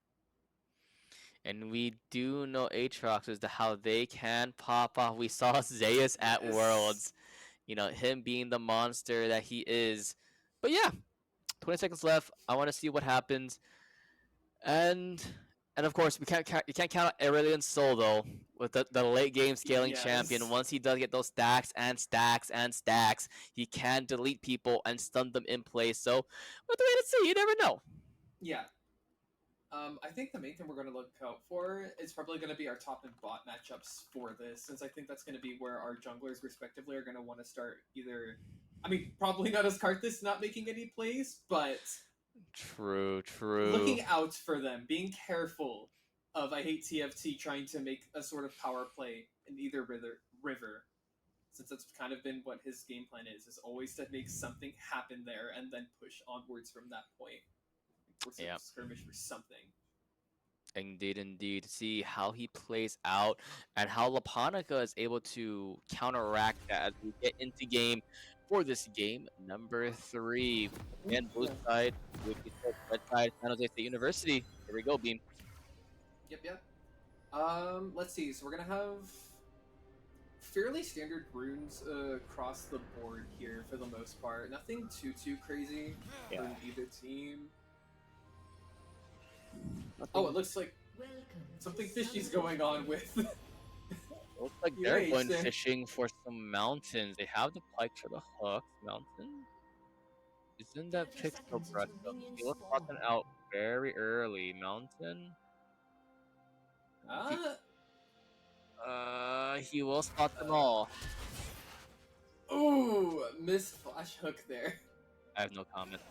S1: And we do know Aatrox as to how they can pop off. We saw Zeus at
S2: Yes.
S1: Worlds, him being the monster that he is. But yeah, 20 seconds left. I want to see what happens. And of course, you can't count out Aurelion Sol though, with the late game scaling champion.
S2: Yes.
S1: Once he does get those stacks and stacks and stacks, he can delete people and stun them in place. So, we'll have to wait and see. You never know.
S2: Yeah. I think the main thing we're going to look out for is probably going to be our top and bot matchups for this, since I think that's going to be where our junglers respectively are going to want to start either I mean, probably not as Karthus not making any plays, but
S1: True, true.
S2: looking out for them, being careful of I hate TFT trying to make a sort of power play in either river, since that's kind of been what his game plan is always to make something happen there and then push onwards from that point. Force a
S1: Yeah.
S2: skirmish for something.
S1: Indeed, indeed. See how he plays out and how Laponica is able to counteract that as we get into game for this game number 3. Again, blue
S2: Yeah.
S1: side, red side, San Jose State University. Here we go, Beam.
S2: Yep. Let's see. So we're gonna have fairly standard runes across the board here for the most part. Nothing too crazy
S1: Yeah.
S2: from either team.
S1: Nothing.
S2: Oh, it looks like something fishy's going on with.
S1: Looks like they're
S2: UH
S1: going
S2: there.
S1: fishing for some mountains. They have the pike for the hooks. Mountain? Isn't that pick so aggressive? He was talking out very early. Mountain? He will spot them all.
S2: Ooh, missed flash hook there.
S1: I have no comment.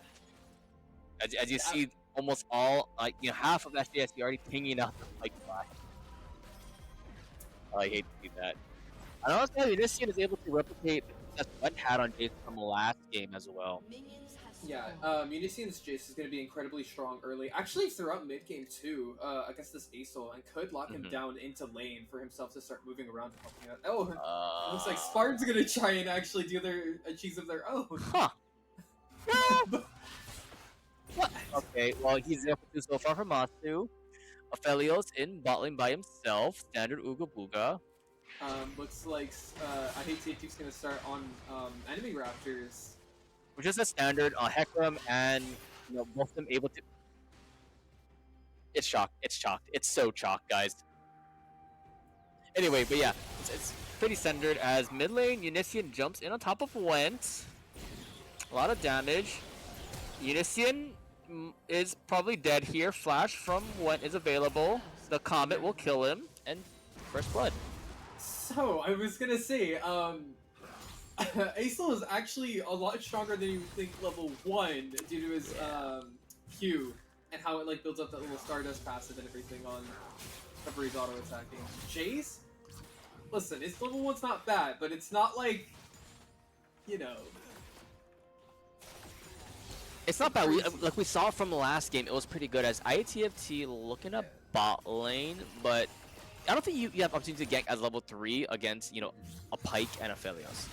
S1: As you see, almost all, like, you know, half of SJSC already pinging out the pike flash. Oh, I hate to see that. And honestly, this team is able to replicate that one had on Jason from the last game as well.
S2: Yeah, Unician's Jace is going to be incredibly strong early. Actually, throughout mid game too, against this Asol, and could lock him down into lane for himself to start moving around and helping out. Oh, it looks like Spartan's going to try and actually do their cheese of their own.
S1: Huh. What? Okay, well, he's 0-2 so far from Matsu. Aphelios in bot lane by himself. Standard Ooga Booga.
S2: Looks like I hate TFT's going to start on enemy raptors.
S1: Which is a standard on Hecarim, and you know, both of them able to. It's chalked. It's chalked. It's so chalked, guys. Anyway, but yeah, it's pretty standard as mid lane. Unician jumps in on top of Went. A lot of damage. Unician is probably dead here. Flash from Went is available. The Comet will kill him, and first blood.
S2: So I was gonna say, Asol is actually a lot stronger than you would think level 1 due to his Q and how it like builds up that little Stardust passive and everything on whenever he's auto attacking. Jace? Listen, his level 1's not bad, but it's not like, you know.
S1: It's not bad. We saw from the last game, it was pretty good as ITFT looking at bot lane, but I don't think you have opportunity to gank as level 3 against, you know, a Pike and a Phelios.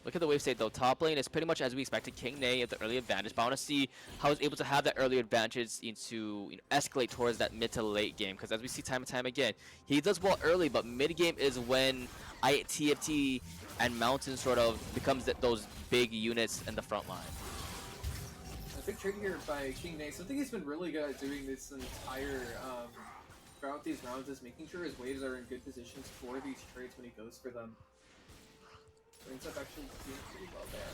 S1: Look at the wave state though. Top lane is pretty much as we expected. King Ney at the early advantage, but I want to see how he's able to have that early advantage into, you know, escalate towards that mid to late game. Because as we see time and time again, he does well early, but mid game is when TFT and Mountain sort of becomes those big units in the front line.
S2: A big trade here by King Ney. Something he's been really good at doing this entire throughout these rounds is making sure his waves are in good positions for these trades when he goes for them. Ends up actually doing pretty well there.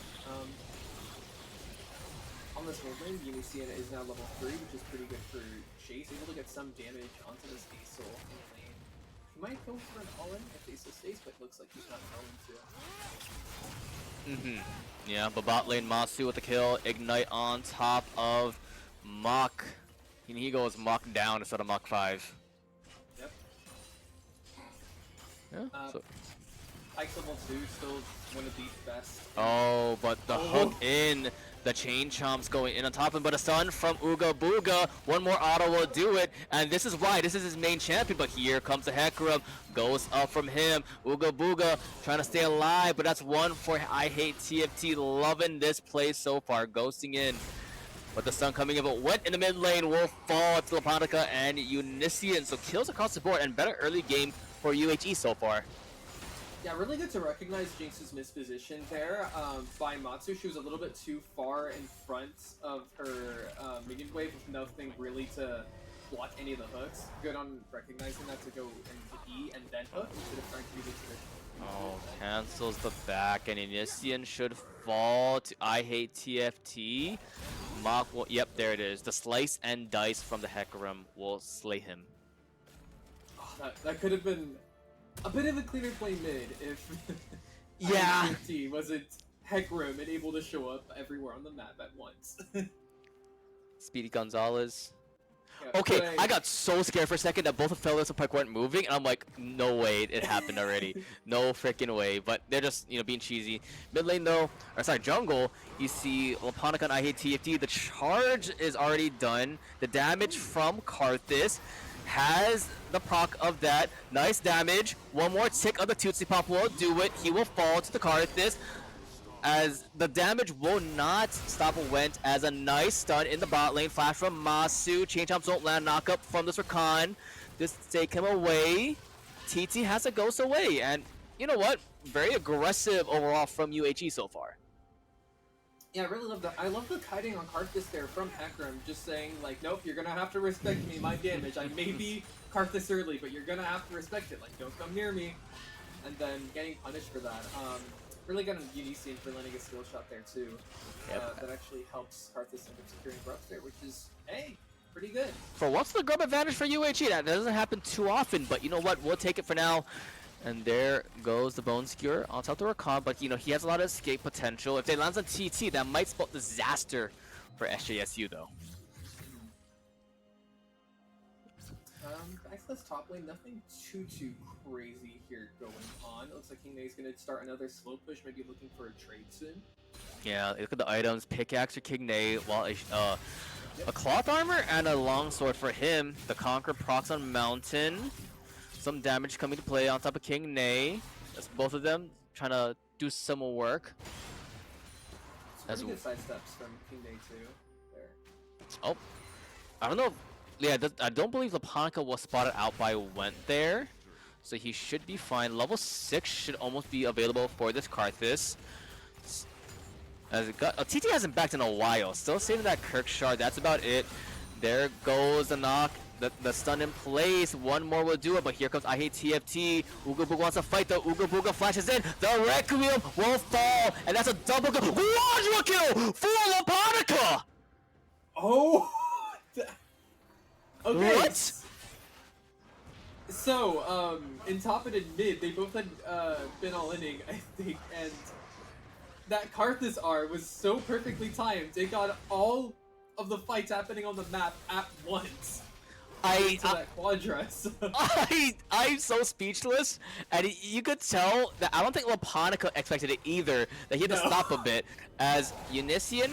S2: On this mid lane, Unician is now level 3, which is pretty good for Chase, able to get some damage onto this Asol in lane. He might go for an all-in if Asol stays, but looks like he's not going to.
S1: Yeah, but bot lane Masu with the kill. Ignite on top of Mach. And he goes Mach down instead of Mach 5.
S2: Yep.
S1: Yeah. So.
S2: Pike's level 2, still one of the best.
S1: Oh, but the hook in. The chain chomps going in on top of him, but a stun from Ooga Booga. One more auto will do it, and this is why. This is his main champion, but here comes the Hecarim. Goes up from him. Ooga Booga trying to stay alive, but that's one for I Hate TFT. Loving this play so far. Ghosting in. But the stun coming in, but Went in the mid lane will fall to Laponica and Unician. So kills across the board and better early game for UHE so far.
S2: Yeah, really good to recognize Jinx's misposition there by Matsu. She was a little bit too far in front of her minion wave with nothing really to block any of the hooks. Good on recognizing that to go into E and then hook instead of trying to do the traditional.
S1: Oh, cancels the back, and Unician should fall to I Hate TFT. Mach will, yep, there it is. The slice and dice from the Hecarim will slay him.
S2: Oh, that could have been A bit of a cleaner play mid if
S1: Yeah.
S2: INTFT wasn't Heckroom and able to show up everywhere on the map at once.
S1: Speedy Gonzalez.
S2: Yeah,
S1: Okay,
S2: but
S1: I got so scared for a second that both of Felix and Pike weren't moving, and I'm like, no way, it happened already. No freaking way. But they're just, being cheesy. Mid lane though, or sorry, jungle, you see Laponic on I hate TFT. The charge is already done. The damage from Karthus has the proc of that. Nice damage. One more tick of the Tootsie Pop will do it. He will fall to the Karthus, as the damage will not stop Went, as a nice stun in the bot lane. Flash from Masu. Chain Chomps don't land. Knock up from this Rakan. Just take him away. TT has a ghost away. And you know what? Very aggressive overall from UHE so far.
S2: yeah, I really love that. I love the kiting on Karthus there from Heckroom, just saying like, nope, you're gonna have to respect me, my damage. I may be Karthus early, but you're gonna have to respect it. Like, don't come near me. And then getting punished for that. Really got a unique scene for landing a skill shot there too.
S1: Yep.
S2: That actually helps Karthus end up securing grubs there, which is, hey, pretty good.
S1: For once, the grub advantage for UHE. That doesn't happen too often, but you know what? We'll take it for now. And there goes the Bone Skewer on top of the Rakan, but he has a lot of escape potential. If they lands on TT, that might spell disaster for SJSU though.
S2: Back to this top lane, nothing too crazy here going on. It looks like King Nay's gonna start another slow push, maybe looking for a trade soon.
S1: Yeah, look at the items. Pickaxe for King Nay, while a cloth armor and a longsword for him. The Conquer procs on Mountain. Some damage coming to play on top of King Nay. That's both of them trying to do some work.
S2: It's pretty good side steps from King Nay too. There.
S1: Oh, I don't know. Yeah, I don't believe Laponica was spotted out by Went there, so he should be fine. Level 6 should almost be available for this Karthus. As it got, TT hasn't backed in a while. Still saving that Kirk shard. That's about it. There goes the knock. The stun in place. One more will do it, but here comes I hate TFT. Ooga Booga wants to fight though. Ooga Booga flashes in. The Requiem will fall, and that's a double kill. Quadra kill for Laponica!
S2: Oh! Okay.
S1: What?
S2: So, in top and in mid, they both had been all-inning, I think, and that Karthus R was so perfectly timed. It got all of the fights happening on the map at once. That Quadra. So.
S1: I'm so speechless, and you could tell that I don't think Laponica expected it either. That he had to stop a bit, as Unician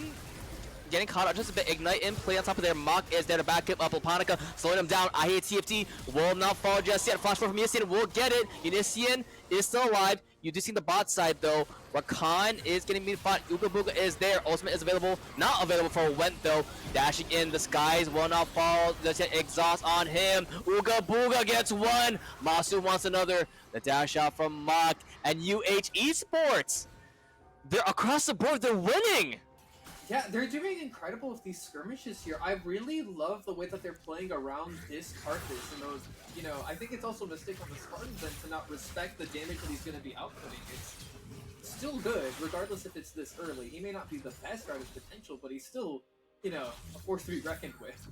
S1: getting caught up just a bit. Ignite in play on top of their Mock is there to back him up. Laponica slowing him down. I hate TFT will not fall just yet. Flash from Unician will get it. Unician is still alive. You do see the bot side though. Rakan is getting meat fought. Ooga Booga is there. Ultimate is available. Not available for Went though. Dashing in. The skies will not fall. Just hit exhaust on him. Ooga Booga gets one. Masu wants another. The dash out from Mock and Esports. They're across the board. They're winning.
S2: Yeah, they're doing incredible with these skirmishes here. I really love the way that they're playing around this Karthus and those, I think it's also a mistake on the Spartans then to not respect the damage that he's going to be outputting. It's still good, regardless if it's this early. He may not be the best out of potential, but he's still, a force to be reckoned with.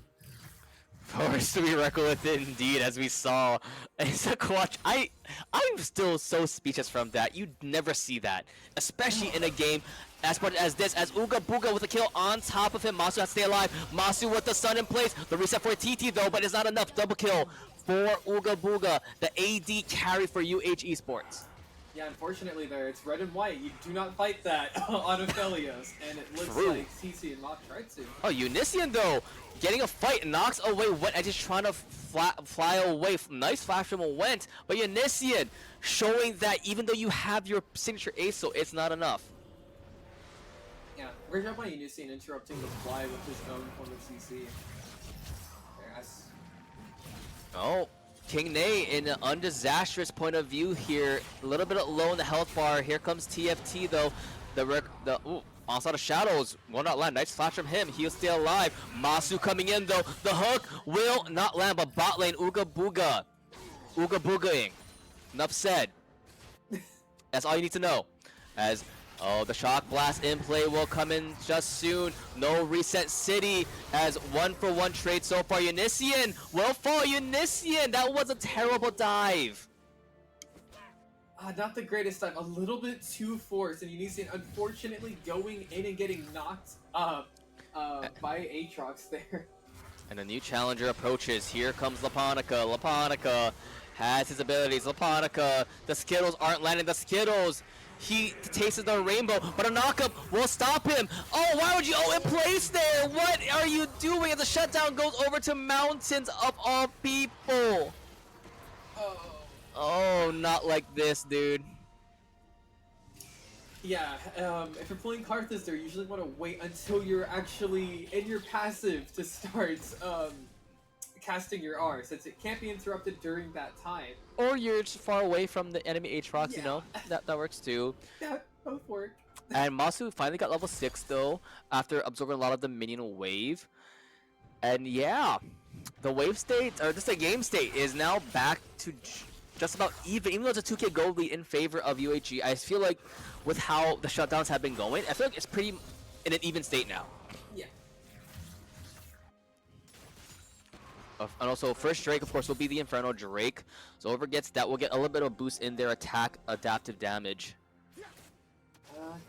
S1: Forced to be reckoned with indeed, as we saw. It's a clutch. I'm still so speechless from that. You'd never see that, especially in a game as part as this, as Ooga Booga with a kill on top of him. Masu has to stay alive. Masu with the stun in place. The reset for TT though, but it's not enough. Double kill for Ooga Booga, the AD carry for Esports.
S2: Yeah, unfortunately there, it's red and white. You do not fight that on Aphelios, and it looks like CC and Mock tried to.
S1: Oh, Unician though, getting a fight, knocks away Went, and just trying to fly away. Nice flash from a Went, but Unician showing that even though you have your signature ace, so it's not enough.
S2: Yeah, great job by Unician interrupting the fly with his own form of CC. Yes.
S1: Oh. King Nay in an undisastrous point of view here. A little bit low in the health bar. Here comes TFT though. Onslaught of Shadows will not land. Nice flash from him. He'll stay alive. Masu coming in though. The hook will not land, but bot lane Ooga Booga. Ooga Boogaing. Enough said. That's all you need to know. As the shock blast in play will come in just soon. No reset city as 1-for-1 trade so far. Unician will fall. Unician, that was a terrible dive.
S2: Not the greatest time. A little bit too forced, and Unisian unfortunately going in and getting knocked by Aatrox there.
S1: And a new challenger approaches. Here comes Laponica. Laponica has his abilities. Laponica, the Skittles aren't landing. The Skittles, he tastes the rainbow, but a knockup will stop him. Oh, why would you in place there? What are you doing? And the shutdown goes over to Mountains of all people.
S2: Oh.
S1: Oh, not like this, dude.
S2: Yeah, if you're playing Karthus there, you usually want to wait until you're actually in your passive to start casting your R, since it can't be interrupted during that time.
S1: Or you're just far away from the enemy Aatrox,
S2: Yeah.
S1: you know? That works too.
S2: Yeah, both work.
S1: And Masu finally got level 6 though, after absorbing a lot of the minion wave. And yeah, the wave state, or just the game state, is now back to just about even though it's a 2k gold lead in favor of UHG. I feel like with how the shutdowns have been going, I feel like it's pretty in an even state now.
S2: Yeah.
S1: And also, first Drake, of course, will be the Inferno Drake. So whoever gets that will get a little bit of a boost in their attack adaptive damage.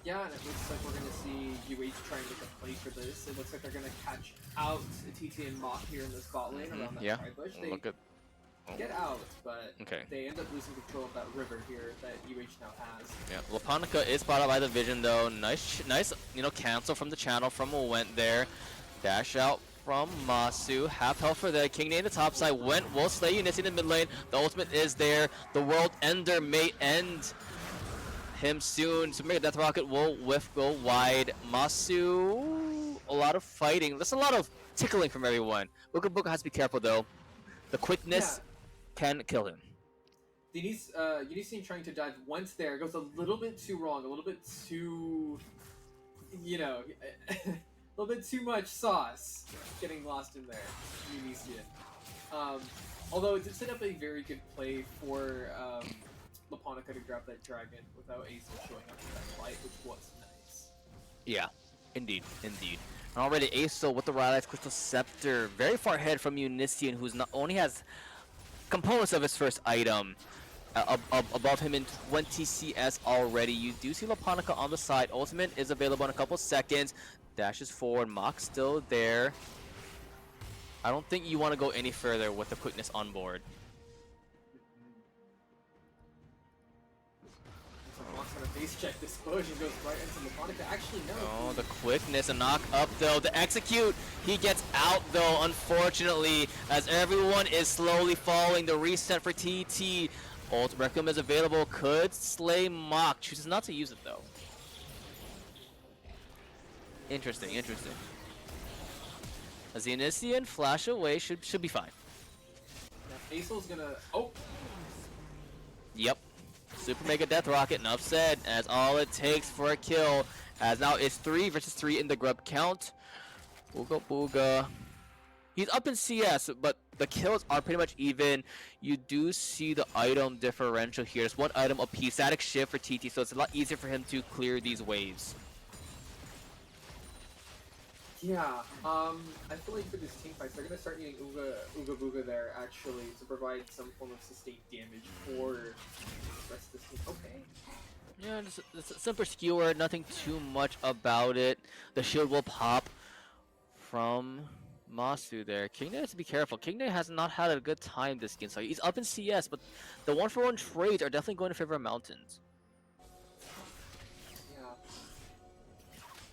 S2: Yeah, and it looks like we're going to see UH trying to make a play for this. It looks like they're going to catch out TT and Mach here in the spot lane around that
S1: Yeah.
S2: tri-bush. They
S1: Look at
S2: get out, but
S1: Okay.
S2: they end up losing control of that river here that UH now has.
S1: Yeah, Laponica is spotted by the vision though. Nice, cancel from the channel from Went there. Dash out from Masu. Half health for the King in the top side. Went will slay Unity in the mid lane. The ultimate is there. The World Ender may end him soon. So Mega Death Rocket will whiff go wide. Masu, a lot of fighting. There's a lot of tickling from everyone. Booga Booga has to be careful though. The quickness can kill him.
S2: Unison trying to dive once there goes a little bit too wrong, a little bit too, you know, a little bit too much sauce getting lost in there, Unison. Although it did set up a very good play for Laponica to grab that dragon without Azel showing up in that fight, which was nice.
S1: Yeah, indeed. And already Azel with the Rylai's Crystal Scepter, very far ahead from Unison, who's not only has components of his first item above him in 20 CS already. You do see Laponica on the side. Ultimate is available in a couple seconds. Dashes forward. Mach still there. I don't think you want to go any further with the quickness on board.
S2: Mach's on a face check. This explosion goes right into Laponica. Actually, no.
S1: Oh, the quickness. A knock up though. The execute. He gets out though, unfortunately, as everyone is slowly falling. The reset for TT. Ult Requiem is available. Could slay Mach. Chooses not to use it though. Interesting. As the Initian flash away should be fine.
S2: Now, Azel's gonna. Oh!
S1: Yep. Super Mega Death Rocket, enough said, as all it takes for a kill. As now it's 3 versus 3 in the grub count. Booga Booga. He's up in CS, but the kills are pretty much even. You do see the item differential here. It's one item apiece. Static shift for TT, so it's a lot easier for him to clear these waves.
S2: Yeah, I feel like for this team fight, they're gonna start needing Ooga Booga there actually to provide some form of sustained damage for the rest of this team. Okay.
S1: Yeah, just a simple skewer, nothing too much about it. The shield will pop from Masu there. Kingney has to be careful. Kingney has not had a good time this game, so he's up in CS, but the 1-for-1 trades are definitely going in favor of Mountains.
S2: Yeah.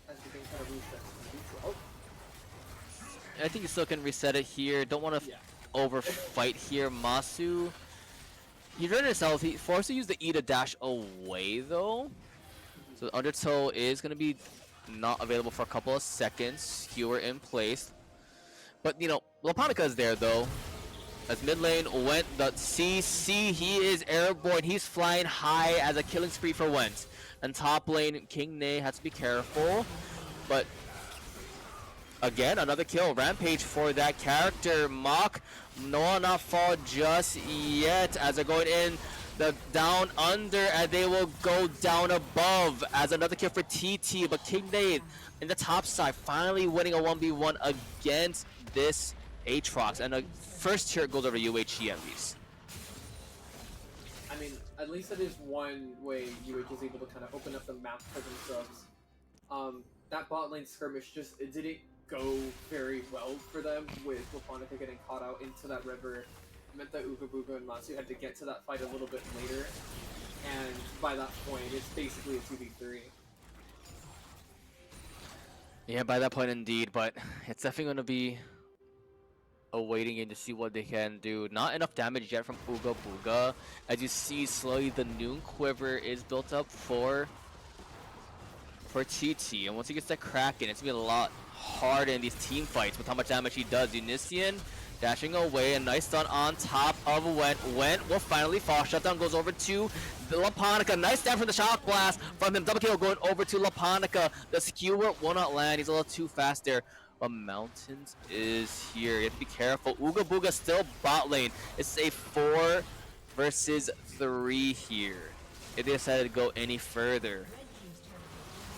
S2: As the game kind of resets. Oh.
S1: I think you still can reset it here. Don't want to overfight here. Masu, he's running himself. He forced to use the E to dash away though. So the undertow is going to be not available for a couple of seconds. Skewer in place. But you know, Laponica is there though. As mid lane went the CC, he is airborne. He's flying high as a killing spree for Went. And top lane, Kingney has to be careful. But again, another kill. Rampage for that character. Mach, no, not fall just yet. As they're going in the down under, and they will go down above. As another kill for TT. But Kingney in the top side, finally winning a 1v1 against this Aatrox. And the first tier goes over UHG at least.
S2: I mean, at least that is one way UH is able to kind of open up the map for themselves. That bot lane skirmish just it didn't go very well for them with Laponica getting caught out into that river. It meant that Uga Buga and Matsu had to get to that fight a little bit later, and by that point, it's basically a 2v3.
S1: Yeah, by that point indeed, but it's definitely going to be a waiting game to see what they can do. Not enough damage yet from Uga Buga. As you see, slowly the Noon Quiver is built up for TT, and once he gets that Kraken, it's going to be a lot harder in these team fights with how much damage he does. Unician dashing away, a nice stun on top of Went. Went will finally fall. Shutdown goes over to the Laponica. Nice stab from the Shock Blast from him. Double kill going over to Laponica. The skewer will not land. He's a little too fast there. But Mountains is here. You have to be careful. Uga Buga still bot lane. It's a 4 versus 3 here if they decided to go any further.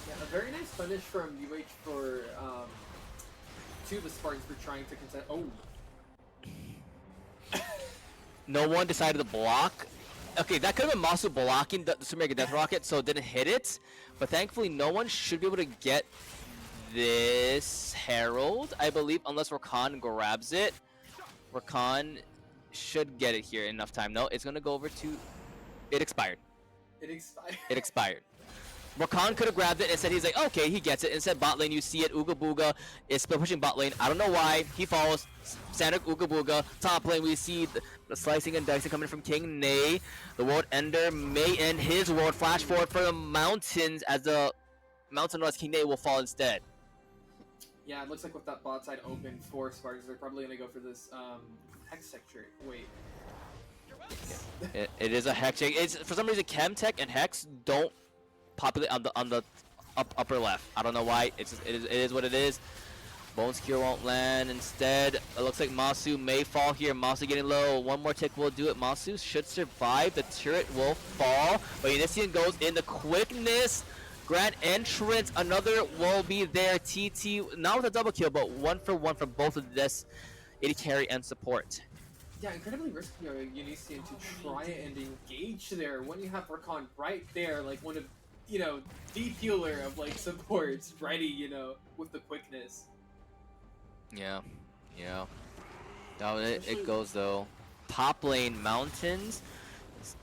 S2: Yeah, a very nice punish from UH for to the Spartans for trying to contest. Oh.
S1: No one decided to block. Okay, that could have been Masu blocking the Super Mega Death Rocket, so it didn't hit it. But thankfully, no one should be able to get this Herald, I believe, unless Rakan grabs it. Rakan should get it here in enough time. No, it's going to go over to... It expired.
S2: It expired.
S1: It expired. Rakan could have grabbed it and said he's like, okay, he gets it. Instead, bot lane, you see it. Uga Buga is still pushing bot lane. I don't know why. He falls. Standard Uga Buga. Top lane, we see the slicing and dicing coming from King Nay. The World Ender may end his world. Flash forward for the Mountains as the Mountain North King Nay will fall instead.
S2: Yeah, it looks like with that bot side open for Spartans, they're probably going to go for this Hex sector. Wait.
S1: It is a Hex. It's, for some reason, Chemtech and Hex don't populate on the upper left. I don't know why. It is what it is. Bone Skewer won't land. Instead, it looks like Masu may fall here. Masu getting low. One more tick will do it. Masu should survive. The turret will fall. But Unician goes in the quickness. Grand entrance. Another will be there. TT, not with a double kill, but 1 for 1 for both of this. AD carry and support.
S2: Yeah, incredibly risky Unician to try and engage there when you have Rakan right there, like one of, you know, the healer of like supports ready, you know, with the quickness.
S1: Yeah. Now it goes though. Top lane Mountains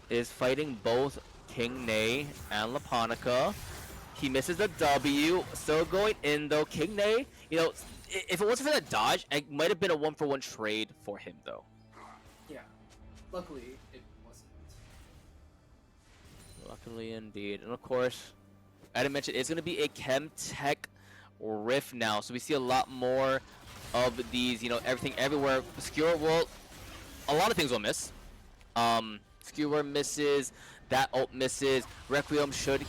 S1: is fighting both King Nay and Laponica. He misses the W. Still going in though. King Nay, you know, if it wasn't for that dodge, it might have been a 1-for-1 trade for him though.
S2: Yeah. Luckily, it wasn't.
S1: Luckily indeed. And of course, I didn't mention it's going to be a Chemtech rift now. So we see a lot more of these, you know, everything everywhere. Skewer will, a lot of things will miss. Skewer misses, that ult misses. Requiem should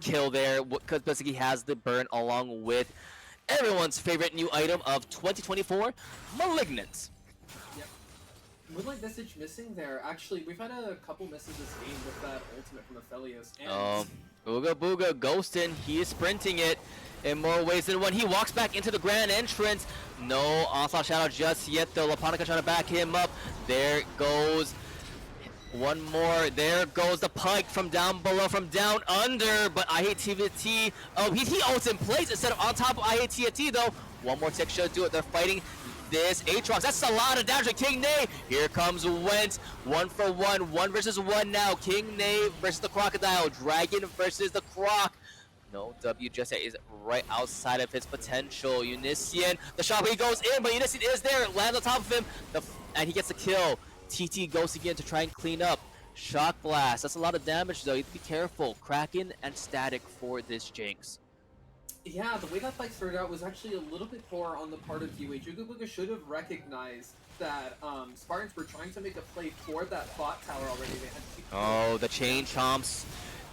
S1: kill there because basically he has the burn along with everyone's favorite new item of 2024, Malignant.
S2: Yep. Moonlight Message missing there. Actually, we've had a couple misses this game with that ultimate from Aphelios. And
S1: Uga Buga ghosting. He is sprinting it in more ways than one. He walks back into the grand entrance. No onslaught shadow just yet though. Laponica trying to back him up. There goes one more. There goes the pike from down below, from down under. But I hate TVT. Oh, he ults in place instead of on top of I hate TVT though. One more tick should do it. They're fighting this Aatrox. That's a lot of damage to King Nay. Here comes Went. 1 for 1. 1 versus 1 now. King Nay versus the Crocodile. Dragon versus the Croc. No W just yet is right outside of his potential. Unician, the shot he goes in, but Unician is there. Lands on top of him, and he gets the kill. TT goes again to try and clean up. Shock Blast. That's a lot of damage though. You have to be careful. Kraken and Static for this Jinx.
S2: yeah, the way that fight started out was actually a little bit poor on the part of UH. Uga Buga should have recognized that Spartans were trying to make a play for that bot tower already. They had to
S1: the chain chomps.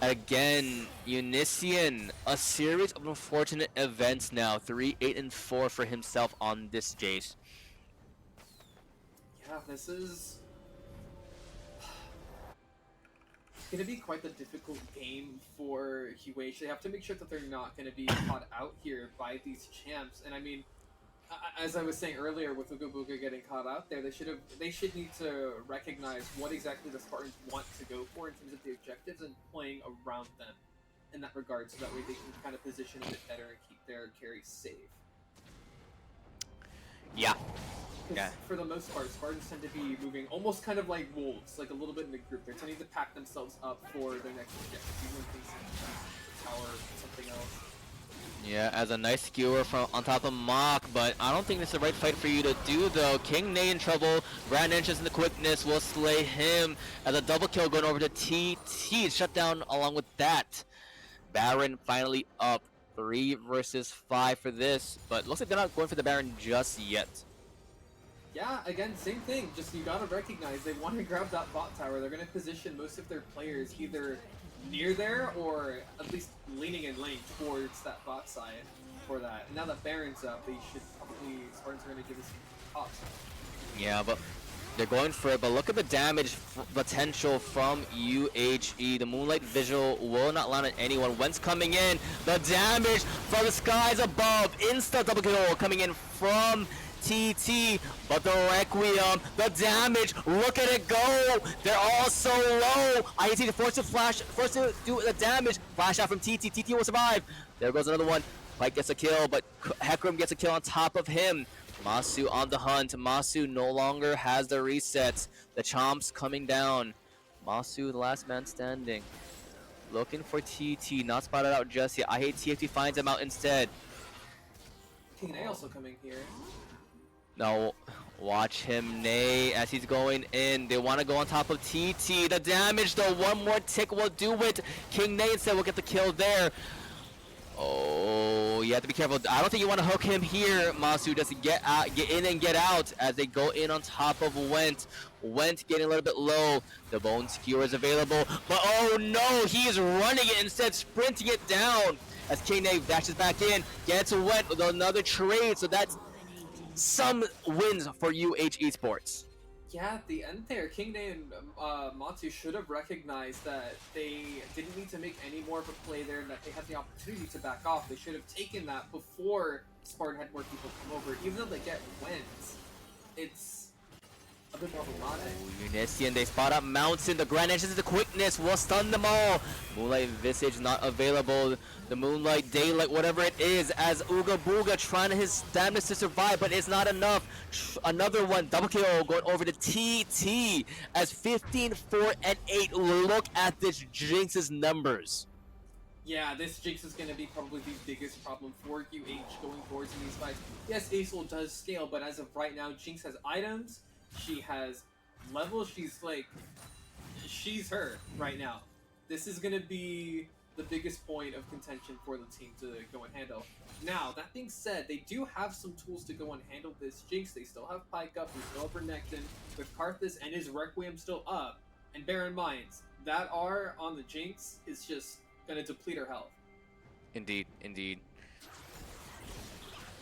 S1: Again, Unician, a series of unfortunate events now. 3, 8, and 4 for himself on this Jace.
S2: Yeah, this is going to be quite the difficult game for UH. They have to make sure that they're not going to be caught out here by these champs. And I mean, As I was saying earlier, with Uga Booga getting caught out there, they should need to recognize what exactly the Spartans want to go for in terms of the objectives and playing around them in that regard, so that way they can kind of position a bit better and keep their carries safe.
S1: Yeah.
S2: Because for the most part, Spartans tend to be moving almost kind of like wolves, like a little bit in a group. They're tending to pack themselves up for their next objective, even when facing the tower or something else.
S1: Yeah, as a nice skewer from on top of Mach, but I don't think this is the right fight for you to do though. King Nate in trouble. Grand Entrance in the quickness will slay him as a double kill going over to TT. Shut down along with that. Baron finally up 3 versus 5 for this, but looks like they're not going for the Baron just yet.
S2: Yeah, again, same thing. Just you gotta recognize they want to grab that bot tower. They're gonna position most of their players either near there or at least leaning in lane towards that bot side for that. And now that Baron's up, they should probably Spartans are gonna give us some tops.
S1: Yeah, but they're going for it. But look at the damage potential from UHE. The Moonlight Visual will not land on anyone. Wentz coming in. The damage from the skies above. Insta double kill coming in from TT, but the Requiem, the damage, look at it go! They're all so low! IAT forced to do the damage. Flash out from TT, TT will survive. There goes another one. Pike gets a kill, but Hecarim gets a kill on top of him. Masu on the hunt. Masu no longer has the resets. The Chomps coming down. Masu, the last man standing. Looking for TT, not spotted out just yet. I hate TFT finds him out instead.
S2: King A also coming here.
S1: No, watch him, Nay, as he's going in. They want to go on top of TT. The damage, though, one more tick will do it. King Nay instead will get the kill there. Oh, you have to be careful. I don't think you want to hook him here, Masu, just to get out, get in and get out as they go in on top of Went. Went getting a little bit low. The Bone Skewer is available, but oh no, he is running it instead, sprinting it down as King Nay dashes back in, gets Went with another trade. So that's some wins for UH Esports.
S2: Yeah, at the end there, King Nay and Matsu should have recognized that they didn't need to make any more of a play there and that they had the opportunity to back off. They should have taken that before Spartan had more people come over. Even though they get wins, it's a bit problematic.
S1: Unician, they spot up Mountain. The Grand Entrance, the quickness will stun them all. Moonlight Visage not available. The Moonlight Daylight, whatever it is, as Uga Booga trying his stamina to survive, but it's not enough. Another one, double kill going over to TT as 15, 4, and 8. Look at this Jinx's numbers.
S2: Yeah, this Jinx is going to be probably the biggest problem for UH going forwards in these fights. Yes, Acel does scale, but as of right now, Jinx has items. She has levels. She's her right now. This is going to be the biggest point of contention for the team to go and handle. Now, that being said, they do have some tools to go and handle this Jinx. They still have Pike up, they still have Renekton, with Karthus and his Requiem still up. And bear in mind, that R on the Jinx is just going to deplete her health.
S1: Indeed, indeed.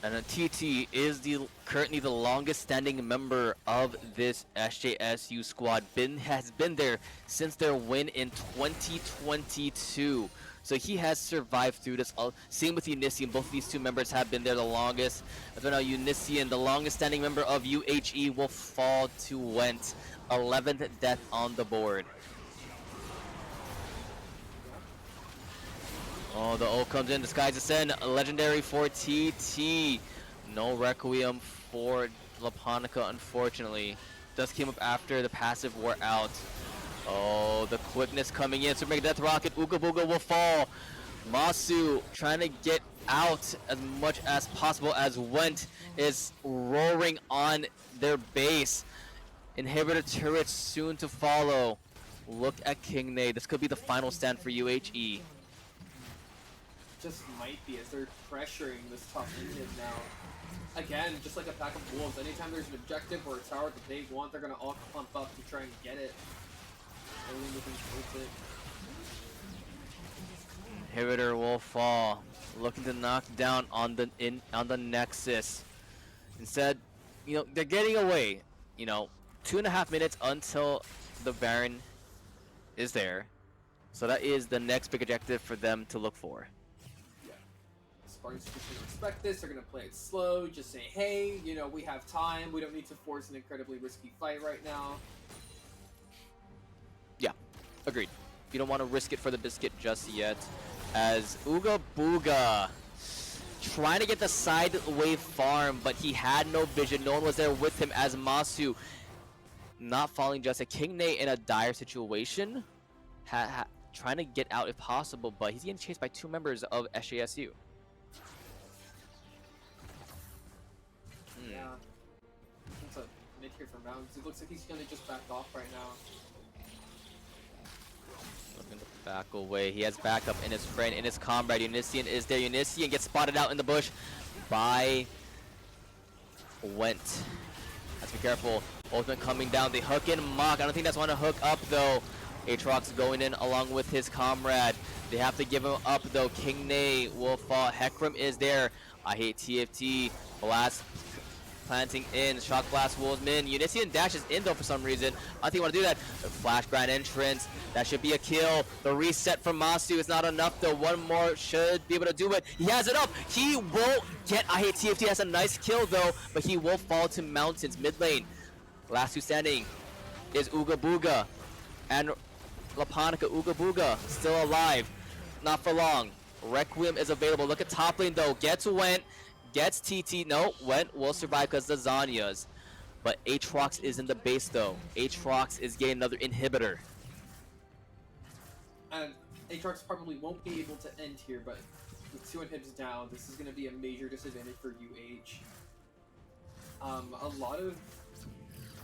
S1: And TT is currently the longest standing member of this SJSU squad. Has been there since their win in 2022. So he has survived through this. Same with Unician. Both of these two members have been there the longest. As well now, Unician, the longest standing member of UHE, will fall to Went. 11th death on the board. Oh, the ult comes in, the skies ascend, legendary for TT. No Requiem for Laponica, unfortunately. Does came up after the passive wore out. Oh, the quickness coming in, Super Mega Death Rocket, Uga Booga will fall. Masu trying to get out as much as possible as Went is roaring on their base. Inhibitor turrets soon to follow. Look at King Nay, this could be the final stand for UHE.
S2: Just might be, as they're pressuring this top mid now. Again, just like a pack of wolves, anytime there's an objective or a tower that they want, they're gonna all clump up to try and get it. Only moving towards it.
S1: Inhibitor will fall, looking to knock down on the Nexus. Instead, you know, they're getting away. You know, 2.5 minutes until the Baron is there. So that is the next big objective for them to look for.
S2: Spartans just going to respect this. They're going to play it slow. Just say, hey, you know, we have time. We don't need to force an incredibly risky fight right now.
S1: Yeah, agreed. You don't want to risk it for the biscuit just yet. As Ooga Booga trying to get the side wave farm, but he had no vision. No one was there with him as Masu not falling just yet. King Nate in a dire situation. Trying to get out if possible, but he's getting chased by 2 members of SJSU.
S2: Yeah. It's a mid here for Mountains. It looks like he's going to just back off right now.
S1: Looking to back away. He has backup in his friend, in his comrade. Unician is there. Unician gets spotted out in the bush by Went. Let's be careful. Ultimate coming down. They hook in Mach. I don't think that's want to hook up though. Aatrox going in along with his comrade. They have to give him up though. King Nay will fall. Hecarim is there. I hate TFT. Blast planting in. Shock Blast rolls in. Unician dashes in though for some reason. I think you want to do that. The Flash Grand entrance. That should be a kill. The reset from Masu is not enough though. One more should be able to do it. He has it up. He won't get. I hate TFT has a nice kill though, but he will fall to Mountains mid lane. Last 2 standing is Ooga Booga and Laponica. Ooga Booga still alive. Not for long. Requiem is available. Look at top lane though. Gets Went. Gets TT. No, Went will survive because the Zanyas. But Aatrox is in the base though. Aatrox is getting another inhibitor.
S2: And Aatrox probably won't be able to end here, but with 2 inhibs down, this is going to be a major disadvantage for UH. A lot of...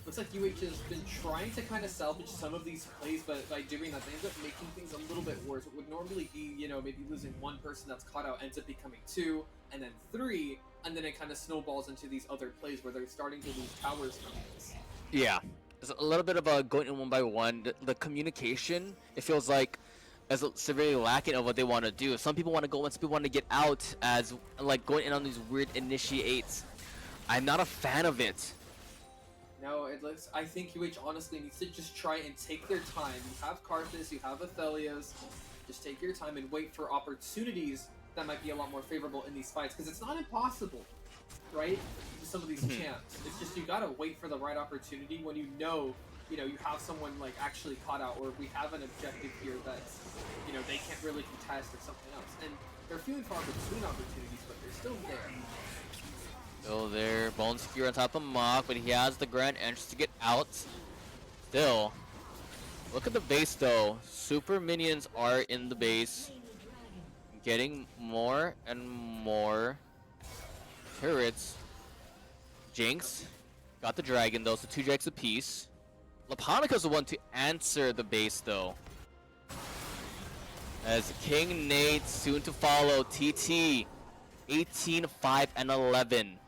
S2: Looks like UH has been trying to kind of salvage some of these plays, but by doing that, they end up making things a little bit worse. It would normally be, you know, maybe losing 1 person that's caught out ends up becoming 2, and then 3, and then it kind of snowballs into these other plays where they're starting to lose towers from this.
S1: Yeah. There's a little bit of a going in 1 by 1. The communication, it feels like, is severely lacking of what they want to do. Some people want to go in, some people want to get out, as like going in on these weird initiates. I'm not a fan of it.
S2: No, it looks. I think UH honestly needs to just try and take their time. You have Karthus, you have Athelios. Just take your time and wait for opportunities that might be a lot more favorable in these fights, because it's not impossible, right? For some of these champs, it's just you gotta wait for the right opportunity when you know you have someone like actually caught out, or we have an objective here that's they can't really contest or something else, and they're feeling far between opportunities, but they're still there.
S1: Still there. Bone Secure on top of Mach, but he has the grand entrance to get out. Still. Look at the base though. Super minions are in the base. Getting more and more turrets. Jinx. Got the dragon though, so 2 Drakes apiece. Laponica's the one to answer the base though. As King Nate soon to follow. TT. 18, 5, and 11.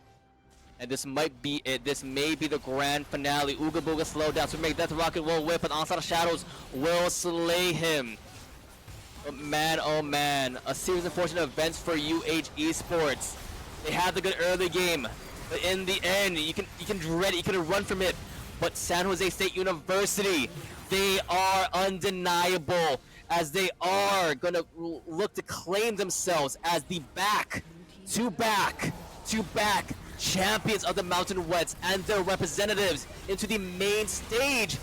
S1: And this might be it. This may be the grand finale. Ooga Booga slow down to make Death Rocket will whip, but Onslaught of Shadows will slay him. But man, oh man, a series of unfortunate events for UH Esports. They had the good early game, but in the end, you can dread it. You can run from it. But San Jose State University, they are undeniable, as they are gonna look to claim themselves as the back to back champions of the Mountain West and their representatives into the main stage.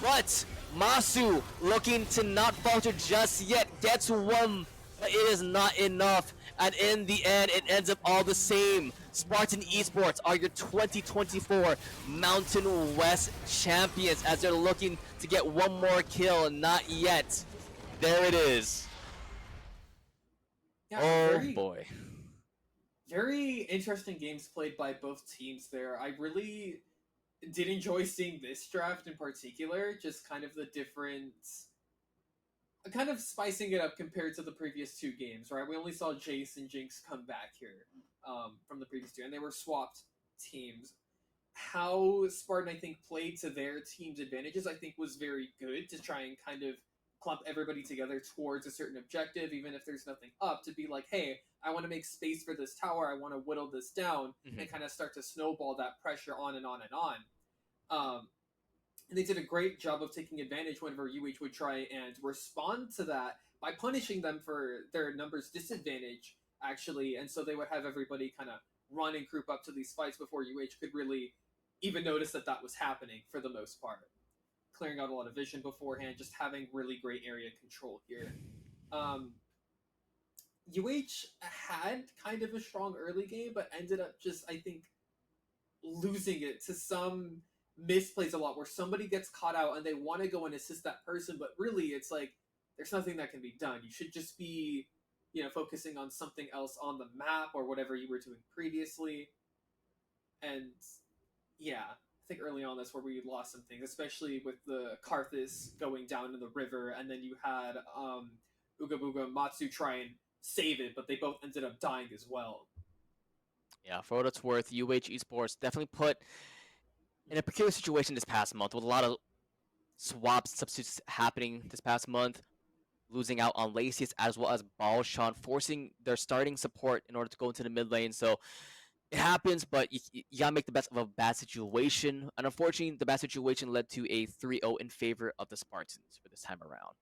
S1: But Masu looking to not falter just yet, gets 1, but it is not enough, and in the end it ends up all the same. Spartan Esports are your 2024 Mountain West champions, as they're looking to get 1 more kill, not yet. There it is.
S2: Yeah,
S1: oh boy.
S2: Very interesting games played by both teams there. I really did enjoy seeing this draft in particular, just kind of the different, kind of spicing it up compared to the previous 2 games, right? We only saw Jace and Jinx come back here from the previous 2, and they were swapped teams. How Spartan, I think, played to their team's advantages, I think, was very good to try and kind of clump everybody together towards a certain objective, even if there's nothing up, to be like, hey, I want to make space for this tower, I want to whittle this down, and kind of start to snowball that pressure on and on and on. And they did a great job of taking advantage whenever UH would try and respond to that by punishing them for their numbers disadvantage actually, and so they would have everybody kind of run and group up to these fights before could really even notice that that was happening for the most part. Clearing out a lot of vision beforehand, just having really great area control here. Um, had kind of a strong early game, but ended up just, I think, losing it to some misplays a lot where somebody gets caught out and they want to go and assist that person, but really it's like there's nothing that can be done. You should just be, focusing on something else on the map or whatever you were doing previously. And yeah, I think early on that's where we lost some things, especially with the Karthus going down in the river, and then you had Uga Booga and Matsu try and save it, but they both ended up dying as well.
S1: Yeah, for what it's worth, UH Esports definitely put in a peculiar situation this past month with a lot of swaps substitutes happening this past month, losing out on Lacius as well as Balshan, forcing their starting support in order to go into the mid lane. So it happens, but you gotta make the best of a bad situation. And unfortunately, the bad situation led to a 3-0 in favor of the Spartans for this time around.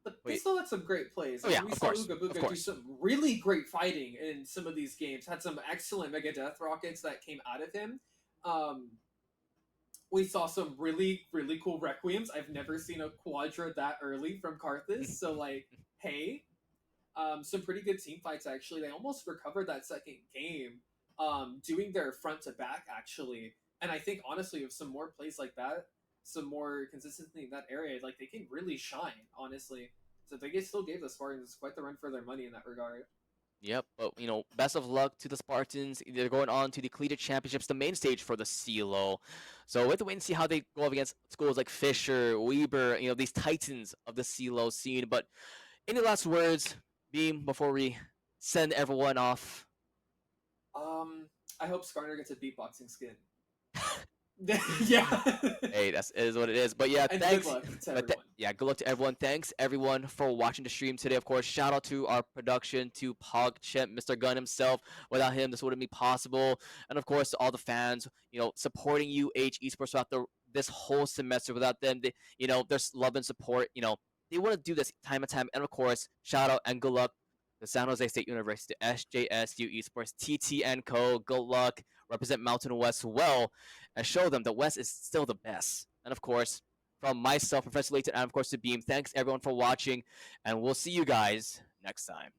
S2: But they still had some great plays.
S1: Oh yeah,
S2: We
S1: of
S2: saw
S1: course,
S2: Uga
S1: of
S2: Booga do
S1: course.
S2: some really great fighting in some of these games. Had some excellent Mega Death Rockets that came out of him. We saw some really, really cool Requiems. I've never seen a Quadra that early from Karthus. So, like, hey, some pretty good team fights, actually. They almost recovered that second game, doing their front to back, actually. And I think, honestly, with some more plays like that, some more consistency in that area, like, they can really shine, honestly. So they still gave the Spartans quite the run for their money in that regard.
S1: Yep, but best of luck to the Spartans. They're going on to the Collegiate Championships, the main stage for the CLO. So we have to wait and see how they go up against schools like Fisher, Weber, these titans of the CLO scene. But any last words, Beam, before we send everyone off?
S2: I hope Skarner gets a beatboxing skin. Yeah.
S1: Hey, it is what it is. But yeah,
S2: And
S1: thanks.
S2: good luck to everyone.
S1: Yeah, good luck to everyone. Thanks everyone for watching the stream today. Of course, shout out to our production, to PogChamp, Mr. Gunn himself. Without him, this wouldn't be possible. And of course, to all the fans, supporting UH Esports throughout this whole semester. Without them, their love and support. They want to do this time and time. And of course, shout out and good luck to San Jose State University, SJSU Esports, TT Co. Good luck. Represent Mountain West well and show them the West is still the best. And of course, from myself, Professor Layton, and of course the Beam, thanks everyone for watching, and we'll see you guys next time.